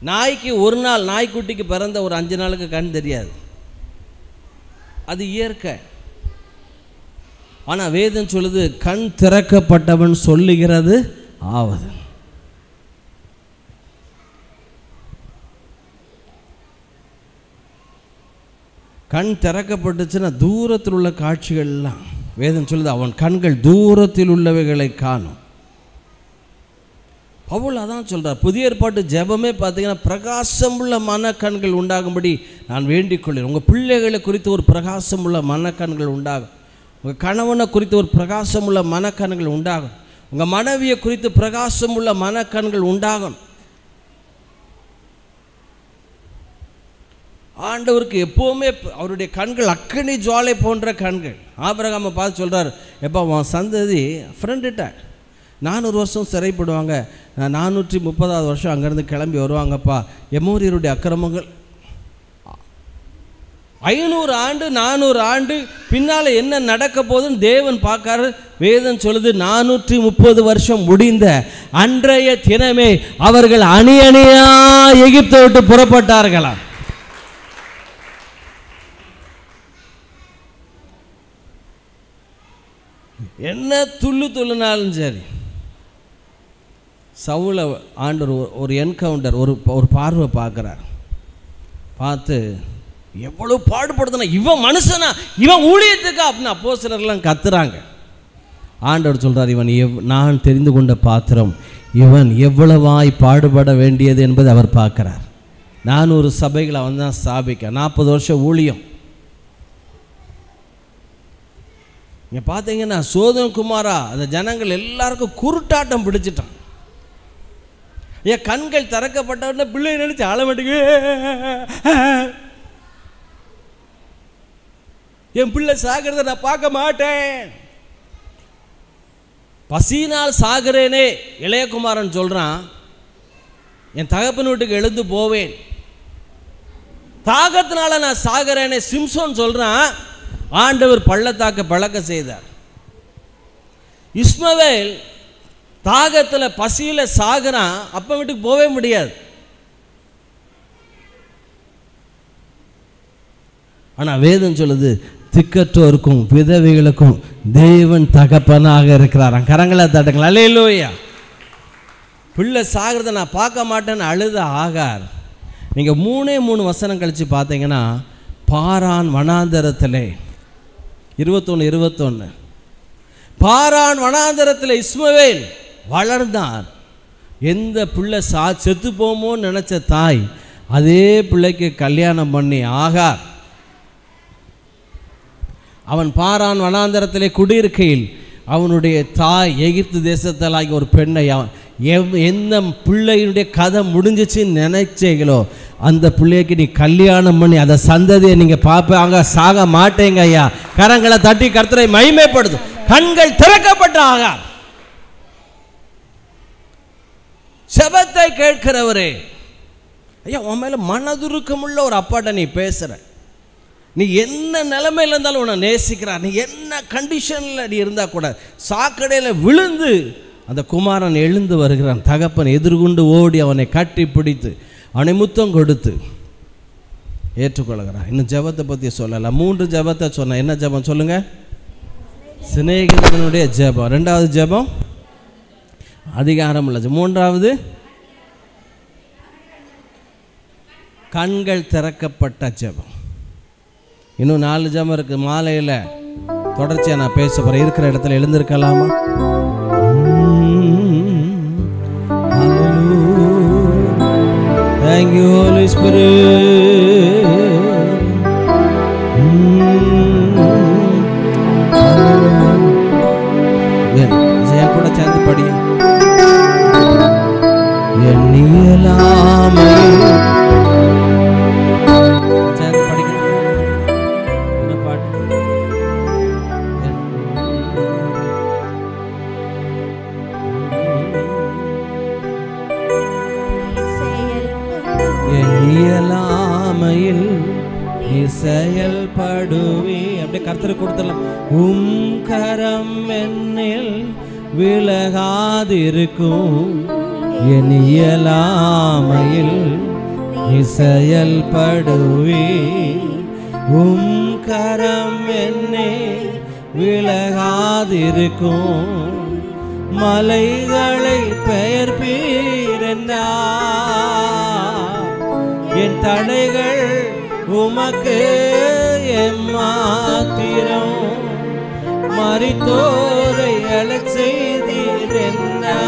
நாய்க்கு ஒரு நாள், நாய்க்குட்டிக்கு பிறந்த ஒரு 5 நாளுக்கு கண் தெரியாது, அது இயற்கை. ஆனால் வேதம் சொல்லுது, கண் திறக்கப்பட்டவன் சொல்லுகிறது ஆவது. கண் திறக்கப்பட்டுச்சுன்னா தூரத்தில் உள்ள காட்சிகள்லாம் வேதம் சொல்லுது, அவன் கண்கள் தூரத்தில் உள்ளவைகளை காணும். பவுல் அதான் சொல்கிறார். புதிய ஏற்பாட்டு ஜெபமே பார்த்தீங்கன்னா, பிரகாசம் உள்ள மனக்கண்கள் உண்டாகும்படி நான் வேண்டிக் கொள்கிறேன். உங்கள் பிள்ளைகளை குறித்து ஒரு பிரகாசம் உள்ள மனக்கண்கள் உண்டாகும். உங்கள் கணவனை குறித்து ஒரு பிரகாசம் உள்ள மனக்கண்கள் உண்டாகும். உங்கள் மனைவியை குறித்து பிரகாசம் உள்ள மனக்கண்கள் உண்டாகும். ஆண்டவருக்கு எப்போவுமே அவருடைய கண்கள் அக்கினி ஜுவாலை போன்ற கண்கள். ஆபிரகாமை பார்த்து சொல்கிறார், எப்போ அவன் சந்ததி ஃப்ரெண்டுகிட்ட 400 வருஷம் சிறைப்படுவாங்க, 430வது வருஷம் அங்கேருந்து கிளம்பி வருவாங்கப்பா. எமோரியருடைய அக்கிரமங்கள் 500 ஆண்டு 400 ஆண்டு பின்னால் என்ன நடக்க போதுன்னு தேவன் பார்க்காரு. வேதம் சொல்லுது, 430 வருஷம் முடிந்த அன்றைய தினமே அவர்கள் அணி அணியா எகிப்தை விட்டு புறப்பட்டார்களாம். என்ன துள்ளுனாலும் சரி, சவுல ஆண்டவர் ஒரு என்கவுண்டர், ஒரு பார்வை பார்க்குறார். பார்த்து எவ்வளோ பாடுபடுதுனா, இவன் மனுஷனா, இவன் ஊழியத்துக்கா அப்படின்னு அப்போஸ்தலர்லாம் கத்துறாங்க. ஆண்டவர் சொல்கிறார், இவன் நான் தெரிந்து கொண்ட பாத்திரம், இவன் எவ்வளவாய் பாடுபட வேண்டியது என்பதை அவர் பார்க்குறார். 400 சபைகளை அவன் தான் ஸ்தாபிக்க, 40 வருஷம் ஊழியம். இங்கே பார்த்தீங்கன்னா சோதம் குமாரா அந்த ஜனங்கள் எல்லாருக்கும் குருட்டாட்டம் பிடிச்சிட்டான். என் கண்கள் திறக்கப்பட்ட பிள்ளை நினைச்சு ஆளமாட்டுக்கு, என் பிள்ளை சாகிறத நான் பார்க்க மாட்டேன், பசினால் சாகிறேனே. இளையகுமாரன் சொல்றான், என் தகப்பன் வீட்டுக்கு எழுந்து போவேன், தாகத்தினால நான் சாகிறேனே. சிம்சோன் சொல்றான், ஆண்டவர் பள்ளத்தாக்க பழக்க செய்தார். இஸ்மவேல் தாகத்தில் பசியில் சாகிறான், அப்ப வீட்டுக்கு போவே முடியாது. ஆனால் வேதம் சொல்லுது, திக்கற்றோருக்கும் விதவைகளுக்கும் தேவன் தகப்பனாக இருக்கிறாராம். கரங்களை தட்டுங்களா. அல்லேலூயா. பிள்ளை சாகிறத நான் பார்க்க மாட்டேன்னு அழுத ஆகார். நீங்கள் 3 வசனம் கழித்து பார்த்தீங்கன்னா, பாரான் வனாந்தரத்திலே 21 பாரான் வனாந்தரத்தில் இஸ்மவேல் வளர்ந்தார். எந்த பிள்ளை செத்து போமோன்னு நினச்ச தாய் அதே பிள்ளைக்கு கல்யாணம் பண்ணி ஆகார். அவன் பாரான் வனாந்தரத்திலே குடியிருக்கையில் அவனுடைய தாய் எகிப்து தேசத்தாலாகி ஒரு பெண்ணை, எந்த பிள்ளையினுடைய கதை முடிஞ்சிச்சின்னு நினைச்சீங்களோ அந்த பிள்ளைக்கு நீ கல்யாணம் பண்ணி அதை சந்ததியை நீங்கள் பார்ப்பாங்க, சாக மாட்டேங்க ஐயா. கரங்களை தட்டி கர்த்தரை மகிமைப்படுத்தும். கண்கள் திறக்கப்பட்ட ஆகார். செபத்தை கேட்கிறவரே, ஐயா உன் மேலே மனதுருக்கமுள்ள ஒரு அப்பாட்ட நீ பேசுகிற. நீ என்ன நிலைமையில் இருந்தாலும் உன்னை நேசிக்கிறார். நீ என்ன கண்டிஷனில் நீ இருந்தால் கூட சாக்கடையில் விழுந்து அந்த குமாரன் எழுந்து வருகிறான். தகப்பன் எதிர்கொண்டு ஓடி அவனை கட்டி பிடித்து அவனை முத்தம் கொடுத்து ஏற்றுக்கொள்கிறான். இன்னும் ஜெபத்தை பற்றி சொல்லலாம். 3 ஜெபத்தை சொன்னேன். என்ன ஜெபம் சொல்லுங்கள்? சிநேகிதனுடைய ஜெபம். 2வது ஜெபம் அதிகாரம் உள்ளது. 3வது கண்கள் திறக்கப்பட்ட ஜெபம். இன்னும் 4 ஜெபம் இருக்குது. மாலையில் தொடர்ச்சியாக நான் பேச போகிறேன். இருக்கிற இடத்துல எழுந்திருக்கலாமா? Thank you, Holy Spirit. ஜெய கூட சேர்ந்து படியும். எண்ணியலாமை சேர்ந்து படிக்கணும். என்ன பாட்டு? எண்ணியலாமையில் நீ செயல்படுவி. அப்படியே கர்த்தருக்கு கொடுத்துடலாம். கரம் என்னில் விலகாதிருக்கும். என் இயலாமையில் நீ செயல்படுவி. கரம் என்னை விலகாதிருக்கும். மலைகளை பெயர்ப்பீரென்னா என் தடைகள் உமக்கு எம்மாத்திரம். மரித்தோரை எழச் செய்தீரென்னா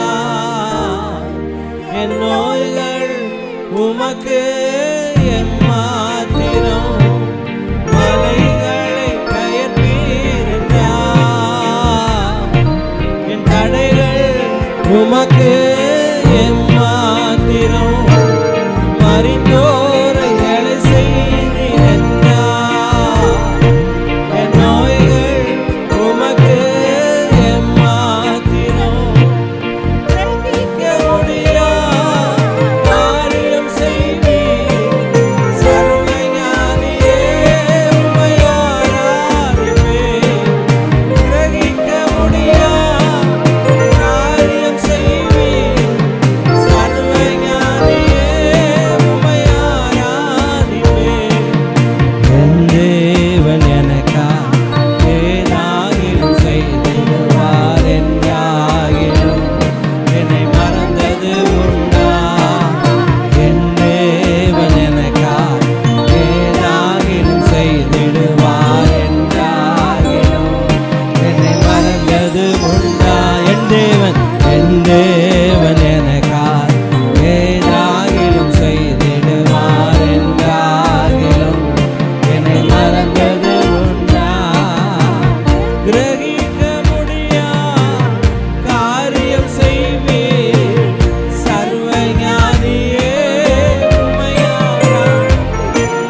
என் நோய்கள் உமக்கு எம்மாத்திரம். மலைகளை பெயர்ப்பீரென்னா என் தடைகள் உமக்கு எம்மாத்திரம். மரித்தோரை எழச் செய்தீரென்னா என் நோய்கள் உமக்கு எம்மாத்திரம். ரட்சிக்க முடியா காரியம் செய்வீர். சர்வஞானியே உம்மை ஆராதிப்பேன். கிரகிக்க முடியா காரியம் செய்வீர். சர்வஞானியே உம்மை ஆராதிப்பேன். என் தேவன் எனக்கா ஏதாகிலும் செய்திடுவார். என்றாகிலும் என்னை மறந்தது உண்டா? என் தேவன் எனக்கா ஏதாகிலும் செய்திடுவார். என்றாகிலும் என்னை மறந்தது உண்டா? என் தேவன் எனக்கா ஏதாகிலும் செய்திடுவார். என்றாகிலும் என்னை மறந்தது உண்டா? கிரகிக்க முடியா காரியம் செய்வீர். சர்வஞானியே உம்மை ஆராதிப்பேன்.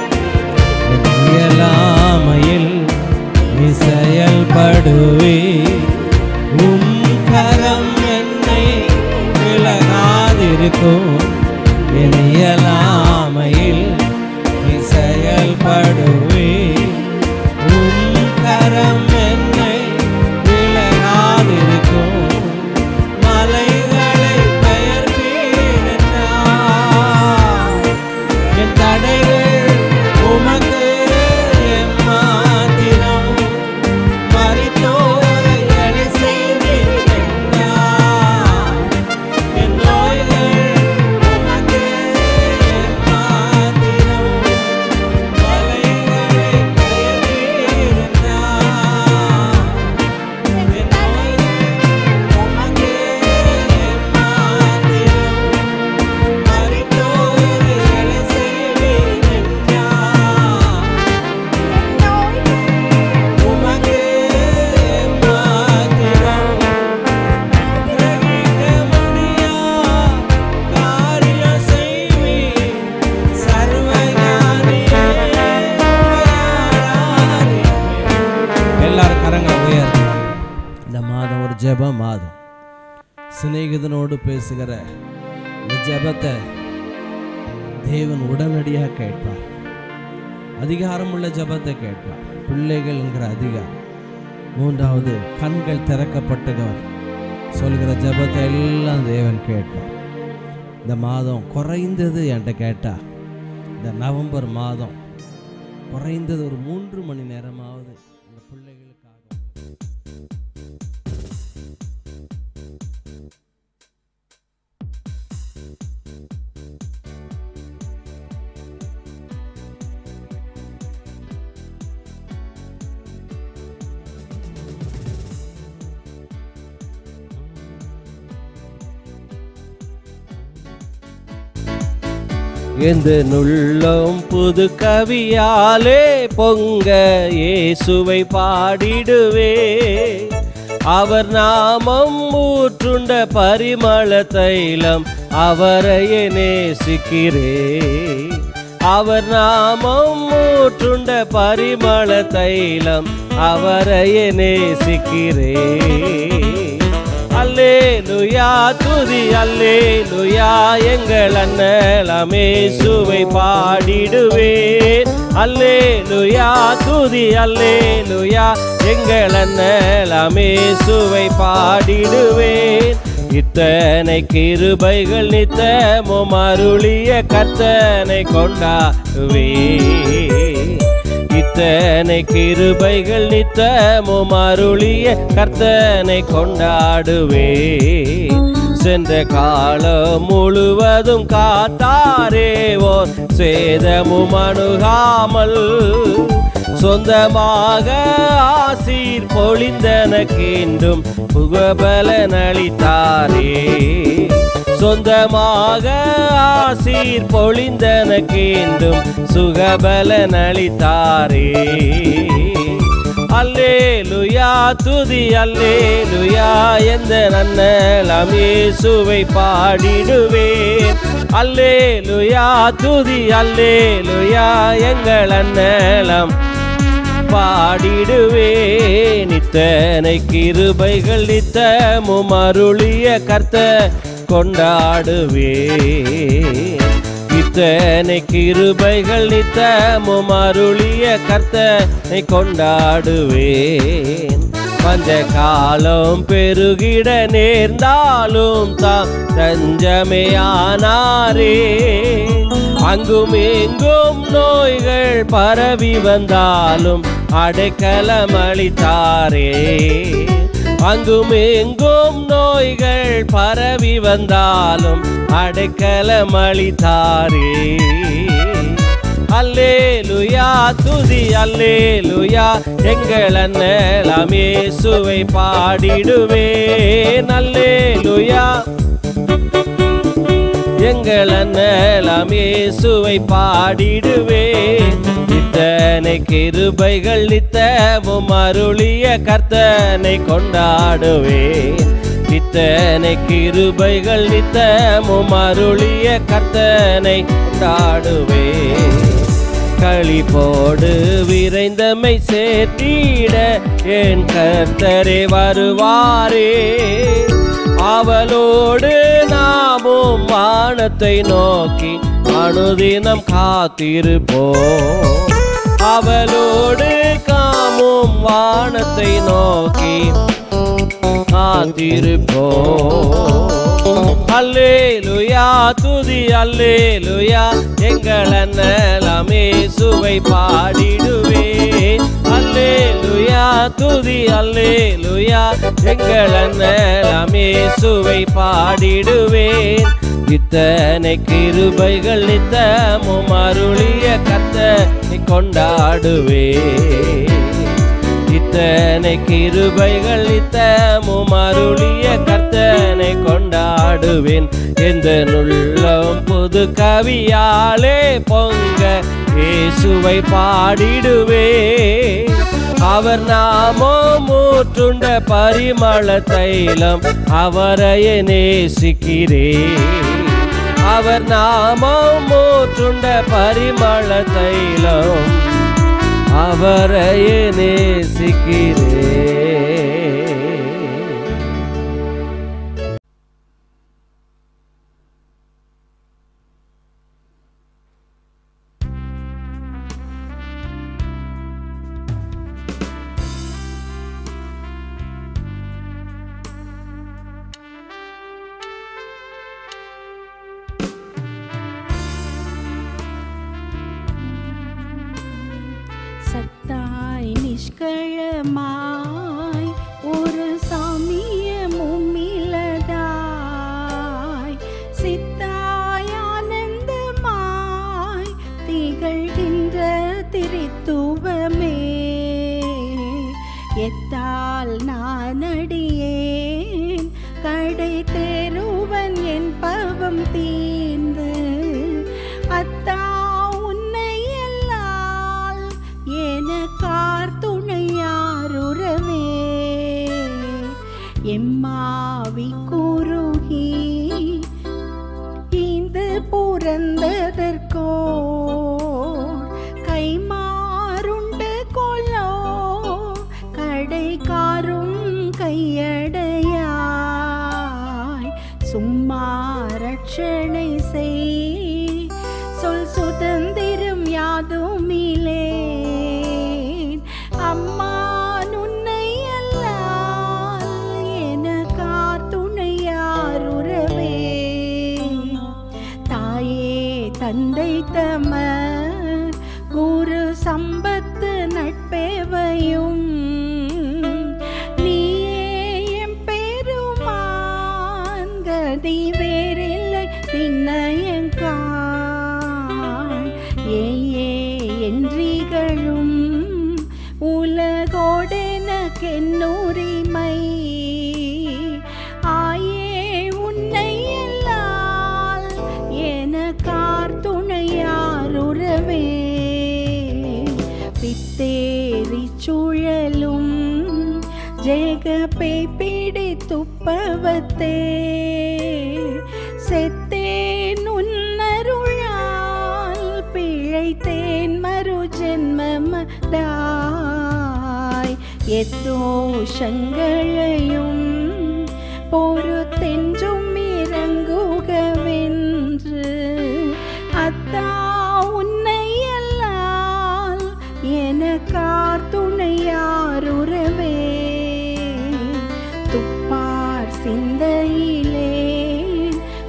இயலாமையில் நீ செயல்படுவீர். கரம் என்னை விலகாதிருக்கும். என் இயலாமையில் நீ செயல்படுவீர். கரம் என்னை விலகாதிருக்கும். மலைகளை பெயர்ப்பீரென்னா என் தடைகள் உமக்கு எம்மாத்திரம். ஜெப மாதம். சிநேகிதனோடு பேசுகிற இந்த ஜெபத்தை தேவன் உடனடியாக கேட்பார். அதிகாரமுள்ள ஜெபத்தை கேட்பார். பிள்ளைகள் என்கிற அதிகாரம். மூன்றாவது, கண்கள் திறக்கப்பட்டவர் சொல்கிற ஜெபத்தை எல்லாம் தேவன் கேட்பார். இந்த மாதம் குறைந்தது என்கிட்ட கேட்டா, இந்த நவம்பர் மாதம் குறைந்தது ஒரு 3 மணி நேரமாவது இந்த பிள்ளைகளுக்காக. எந்த நுள்ளம் புது கவியாலே பொங்க இயேசுவை பாடிடுவே. அவர் நாமம் ஊற்றுண்ட பரிமள தைலம் அவரையே நேசிக்கிறே. அவர் நாமம் ஊற்றுண்ட பரிமள தைலம் அவரையே நேசிக்கிறே. அல்லேலூயா துதி அல்லேலூயா எங்கள் அண்ணலாம் இயேசுவை பாடிடுவேன். அல்லேலூயா துதி அல்லேலூயா எங்கள் அண்ணலாம் இயேசுவை பாடிடுவேன். இத்தனை கிருபைகள் நித்தமும் அருளிய கர்த்தனை கொண்டாடுவேன். இத்தனை கிருபைகள் நித்தமும் அருளிய கர்த்தனை கொண்டாடுவேன். சென்ற காலம் முழுவதும் காத்தாரே ஓர் சேதமும் அணுகாமல். சொந்தமாக ஆசீர் பொழிந்தனக்கென்றும் புகபலன் அளித்தாரே. சொந்தமாக ஆசீர் பொழிந்தனக்கென்றும் சுகபலன் அளித்தாரே. அல்லேலூயா துதி அல்லேலூயா எந்த நன்னலம் இயேசுவை பாடிடுவேன். அல்லேலூயா துதி அல்லேலூயா எங்கள் அண்ணலம் பாடிடுவேன். இத்தனை கிருபைகள் நித்தமும் அருளிய கர்த்தர் கொண்டாடுவேன். இத்தனை கிருபைகள் நித்தமும் அருளிய கர்த்தனை கொண்டாடுவேன். பஞ்ச காலம் பெருகிட நேர்ந்தாலும் தாம் தஞ்சமையானாரே. அங்கும் எங்கும் நோய்கள் பரவி வந்தாலும் அடைக்கலம் அளித்தாரே. அங்கும் எங்கும் நோய்கள் பரவி வந்தாலும் அடைக்கலம் அளித்தாரே. அல்லேலூயா துதி அல்லேலூயா எங்கள் அண்ணலாம் இயேசுவை பாடிடுவேன். அல்லேலூயா எங்கள் அண்ணலாம் இயேசுவை பாடிடுவேன். இத்தனை கிருபைகள் நித்தமும் அருளிய கர்த்தனை கொண்டாடுவேன். இத்தனை கிருபைகள் நித்தமும் அருளிய கர்த்தனை கொண்டாடுவேன். களிப்போடு விரைந்தமை சேர்த்திட என் கர்த்தரே வருவாரே. அவளோடு நாமும் வானத்தை நோக்கி அனுதினம் காத்திருப்போம். அவளோடு காமும் வானத்தை நோக்கி காத்திருப்போம். அல்லேலூயா துதி அல்லேலூயா எங்கள் அண்ணலாம் இயேசுவை பாடிடுவேன். அல்லேலூயா துதி அல்லேலூயா எங்கள் அண்ணலாம் இயேசுவை பாடிடுவேன். இத்தனை கிருபைகள் நித்தமும் அருளிய கர்த்தனை கொண்டாடுவேன். இத்தனை கிருபைகள் நித்தமும் அருளிய கர்த்தனை கொண்டாடுவேன். எந்த நுள்ளம் புது கவியாலே பொங்க இயேசுவை பாடிடுவேன். அவர் நாமம் ஊற்றுண்ட பரிமள தைலம் அவரையே நேசிக்கிறேன். அவர் நாமம் ஊற்றுண்ட பரிமள தைலம் அவரையே நேசிக்கிறேன். நிஷ்களமாய் ஒரு சாமியமும் இலதாய் சித்தாய் ஆனந்தமாய் திகழ்கின்ற திரித்துவமே எத்தால் நான் அடியேன் கடை தேருவன் என் பவம் தீர்ந்து அத்தா உன்னை எல்லால் எனக்கார் துணையாருறவே எம்மாவி குருகி இந்த புறந்ததற்கோ கைமாறுண்டு கொல்லோ கடைக்காரும் கையடையாய் சும்மா ரட்சணை செய் சொல் சுதந்திரம் யாதுமிலேன் அம்மா உன்னை அல்லால் எனக்கார் துணையாருறவே தாயே தந்தை தமர் குரு சம்பத்து நட்பேவையும் நீயே எம் பெருமான் கதி வேறில்லை நின்னயங்கான் ஏயே என்றிகளும் உலகோடெனக்கென்னுரிமை ஆயே உன்னை எல்லால் எனக்கார் துணையாருறவே பித்தேறி சுழலும் ஜெகப்பை பிடித்துப்பவத்தே செத்தேன் உன்னருளால் பிழைத்தேன் மறு ஜென்மமதாய் எத்தோஷங்களையும் பொறுத்தென்றும் இறங்குகவென்று அத்தா உன்னை எல்லால் எனக்கார் துணையாருறவே துப்பார் சிந்தையிலே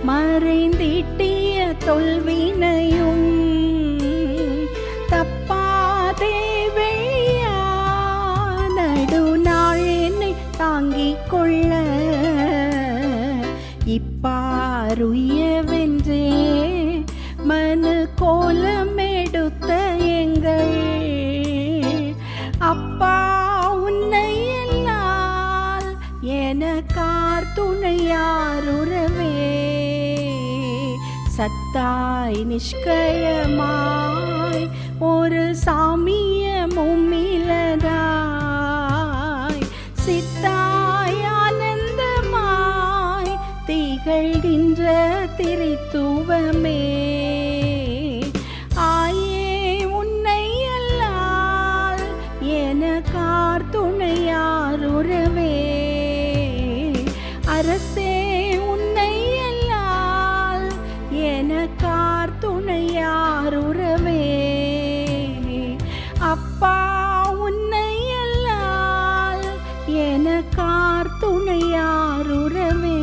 மறைந்திட்டிய தொல்வினையும் தப்பாதே வெளியா நடுநாள் என்னை தாங்கிக் கொள்ள இப்பாருயவென்றே மனு கோலமெடுத்த எங்கள் அப்பா உன்னை எல்லால் எனக்கார் துணையாருறவே சத்தாய் நிஷ்களமாய் ஒரு சாமியமும் இலதாய் சித்தாய் ஆனந்தமாய் திகழ்கின்ற திரித்துவமே ஆயே உன்னை அல்லால் எனக்கார் துணையாருறவே அரசே உன்னை எல்லால் எனக்கார் துணையாருறவே அப்பா உன்னை எல்லால் எனக்கார் துணையாருறவே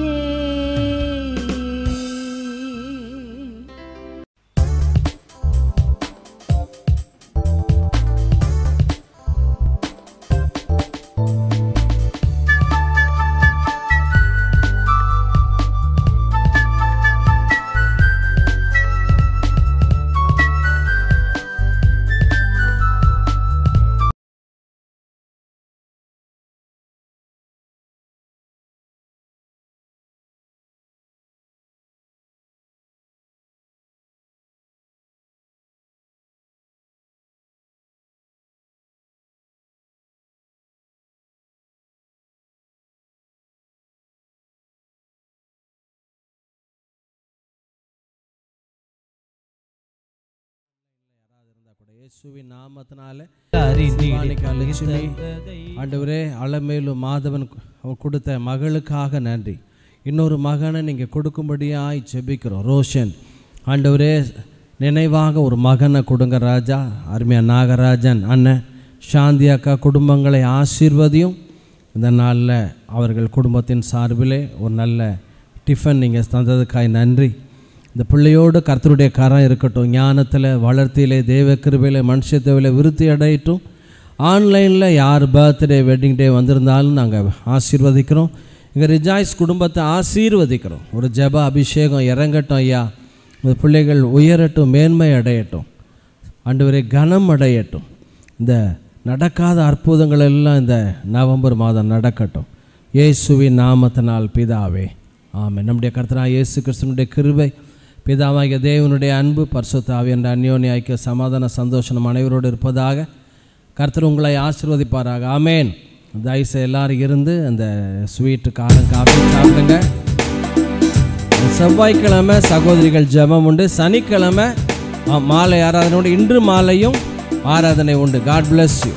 இயேசுவின் நாமத்தினால லட்சுமி ஆண்டவரே அலமேலு மாதவன் கொடுத்த மகளுக்காக நன்றி. இன்னொரு மகனை நீங்கள் கொடுக்கும்படியாய் ஜெபிக்கிறோம். ரோஷன் ஆண்டவரே நினைவாக ஒரு மகனை கொடுங்க ராஜா. அருமையா நாகராஜன் அண்ணன் சாந்தி அக்கா குடும்பங்களை ஆசீர்வதியும். இந்த நாளில் அவர்கள் குடும்பத்தின் சார்பிலே ஒரு நல்ல டிஃபன் நீங்கள் தந்ததுக்காய் நன்றி. இந்த பிள்ளையோடு கர்த்தருடைய கரம் இருக்கட்டும். ஞானத்தில் வளர்த்தியிலே தேவ கிருபையிலே மனுஷத்தவிலே விருத்தி அடையட்டும். ஆன்லைனில் யார் பர்த்டே வெட்டிங் டே வந்திருந்தாலும் நாங்கள் ஆசீர்வதிக்கிறோம். எங்கள் ரிஜாய்ஸ் குடும்பத்தை ஆசீர்வதிக்கிறோம். ஒரு ஜெப அபிஷேகம் இறங்கட்டும் ஐயா. இந்த பிள்ளைகள் உயரட்டும், மேன்மை அடையட்டும், ஆண்டவரே கனம் அடையட்டும். இந்த நடக்காத அற்புதங்கள் எல்லாம் இந்த நவம்பர் மாதம் நடக்கட்டும். இயேசுவின் நாமத்தினால் பிதாவே ஆமென். நம்முடைய கர்த்தராகிய இயேசு கிறிஸ்துவினுடைய கிருபை, பிதாவாகிய தேவனுடைய அன்பு, பரிசுத்த ஆவியானவருடைய அந்யோன்ய ஐக்கிய சமாதான சந்தோஷம் அனைவரோடு இருப்பதாக. கர்த்தர் உங்களை ஆசீர்வதிப்பாராக. ஆமென். தயவுசெய்து எல்லாரும் இருந்து அந்த ஸ்வீட்டு காரம் காஃபி சாப்பிடுங்க. செவ்வாய்க்கிழமை சகோதரிகள் ஜெபம் உண்டு. சனிக்கிழமை மாலை ஆராதனை உண்டு. இன்று மாலையும் ஆராதனை உண்டு. God bless you.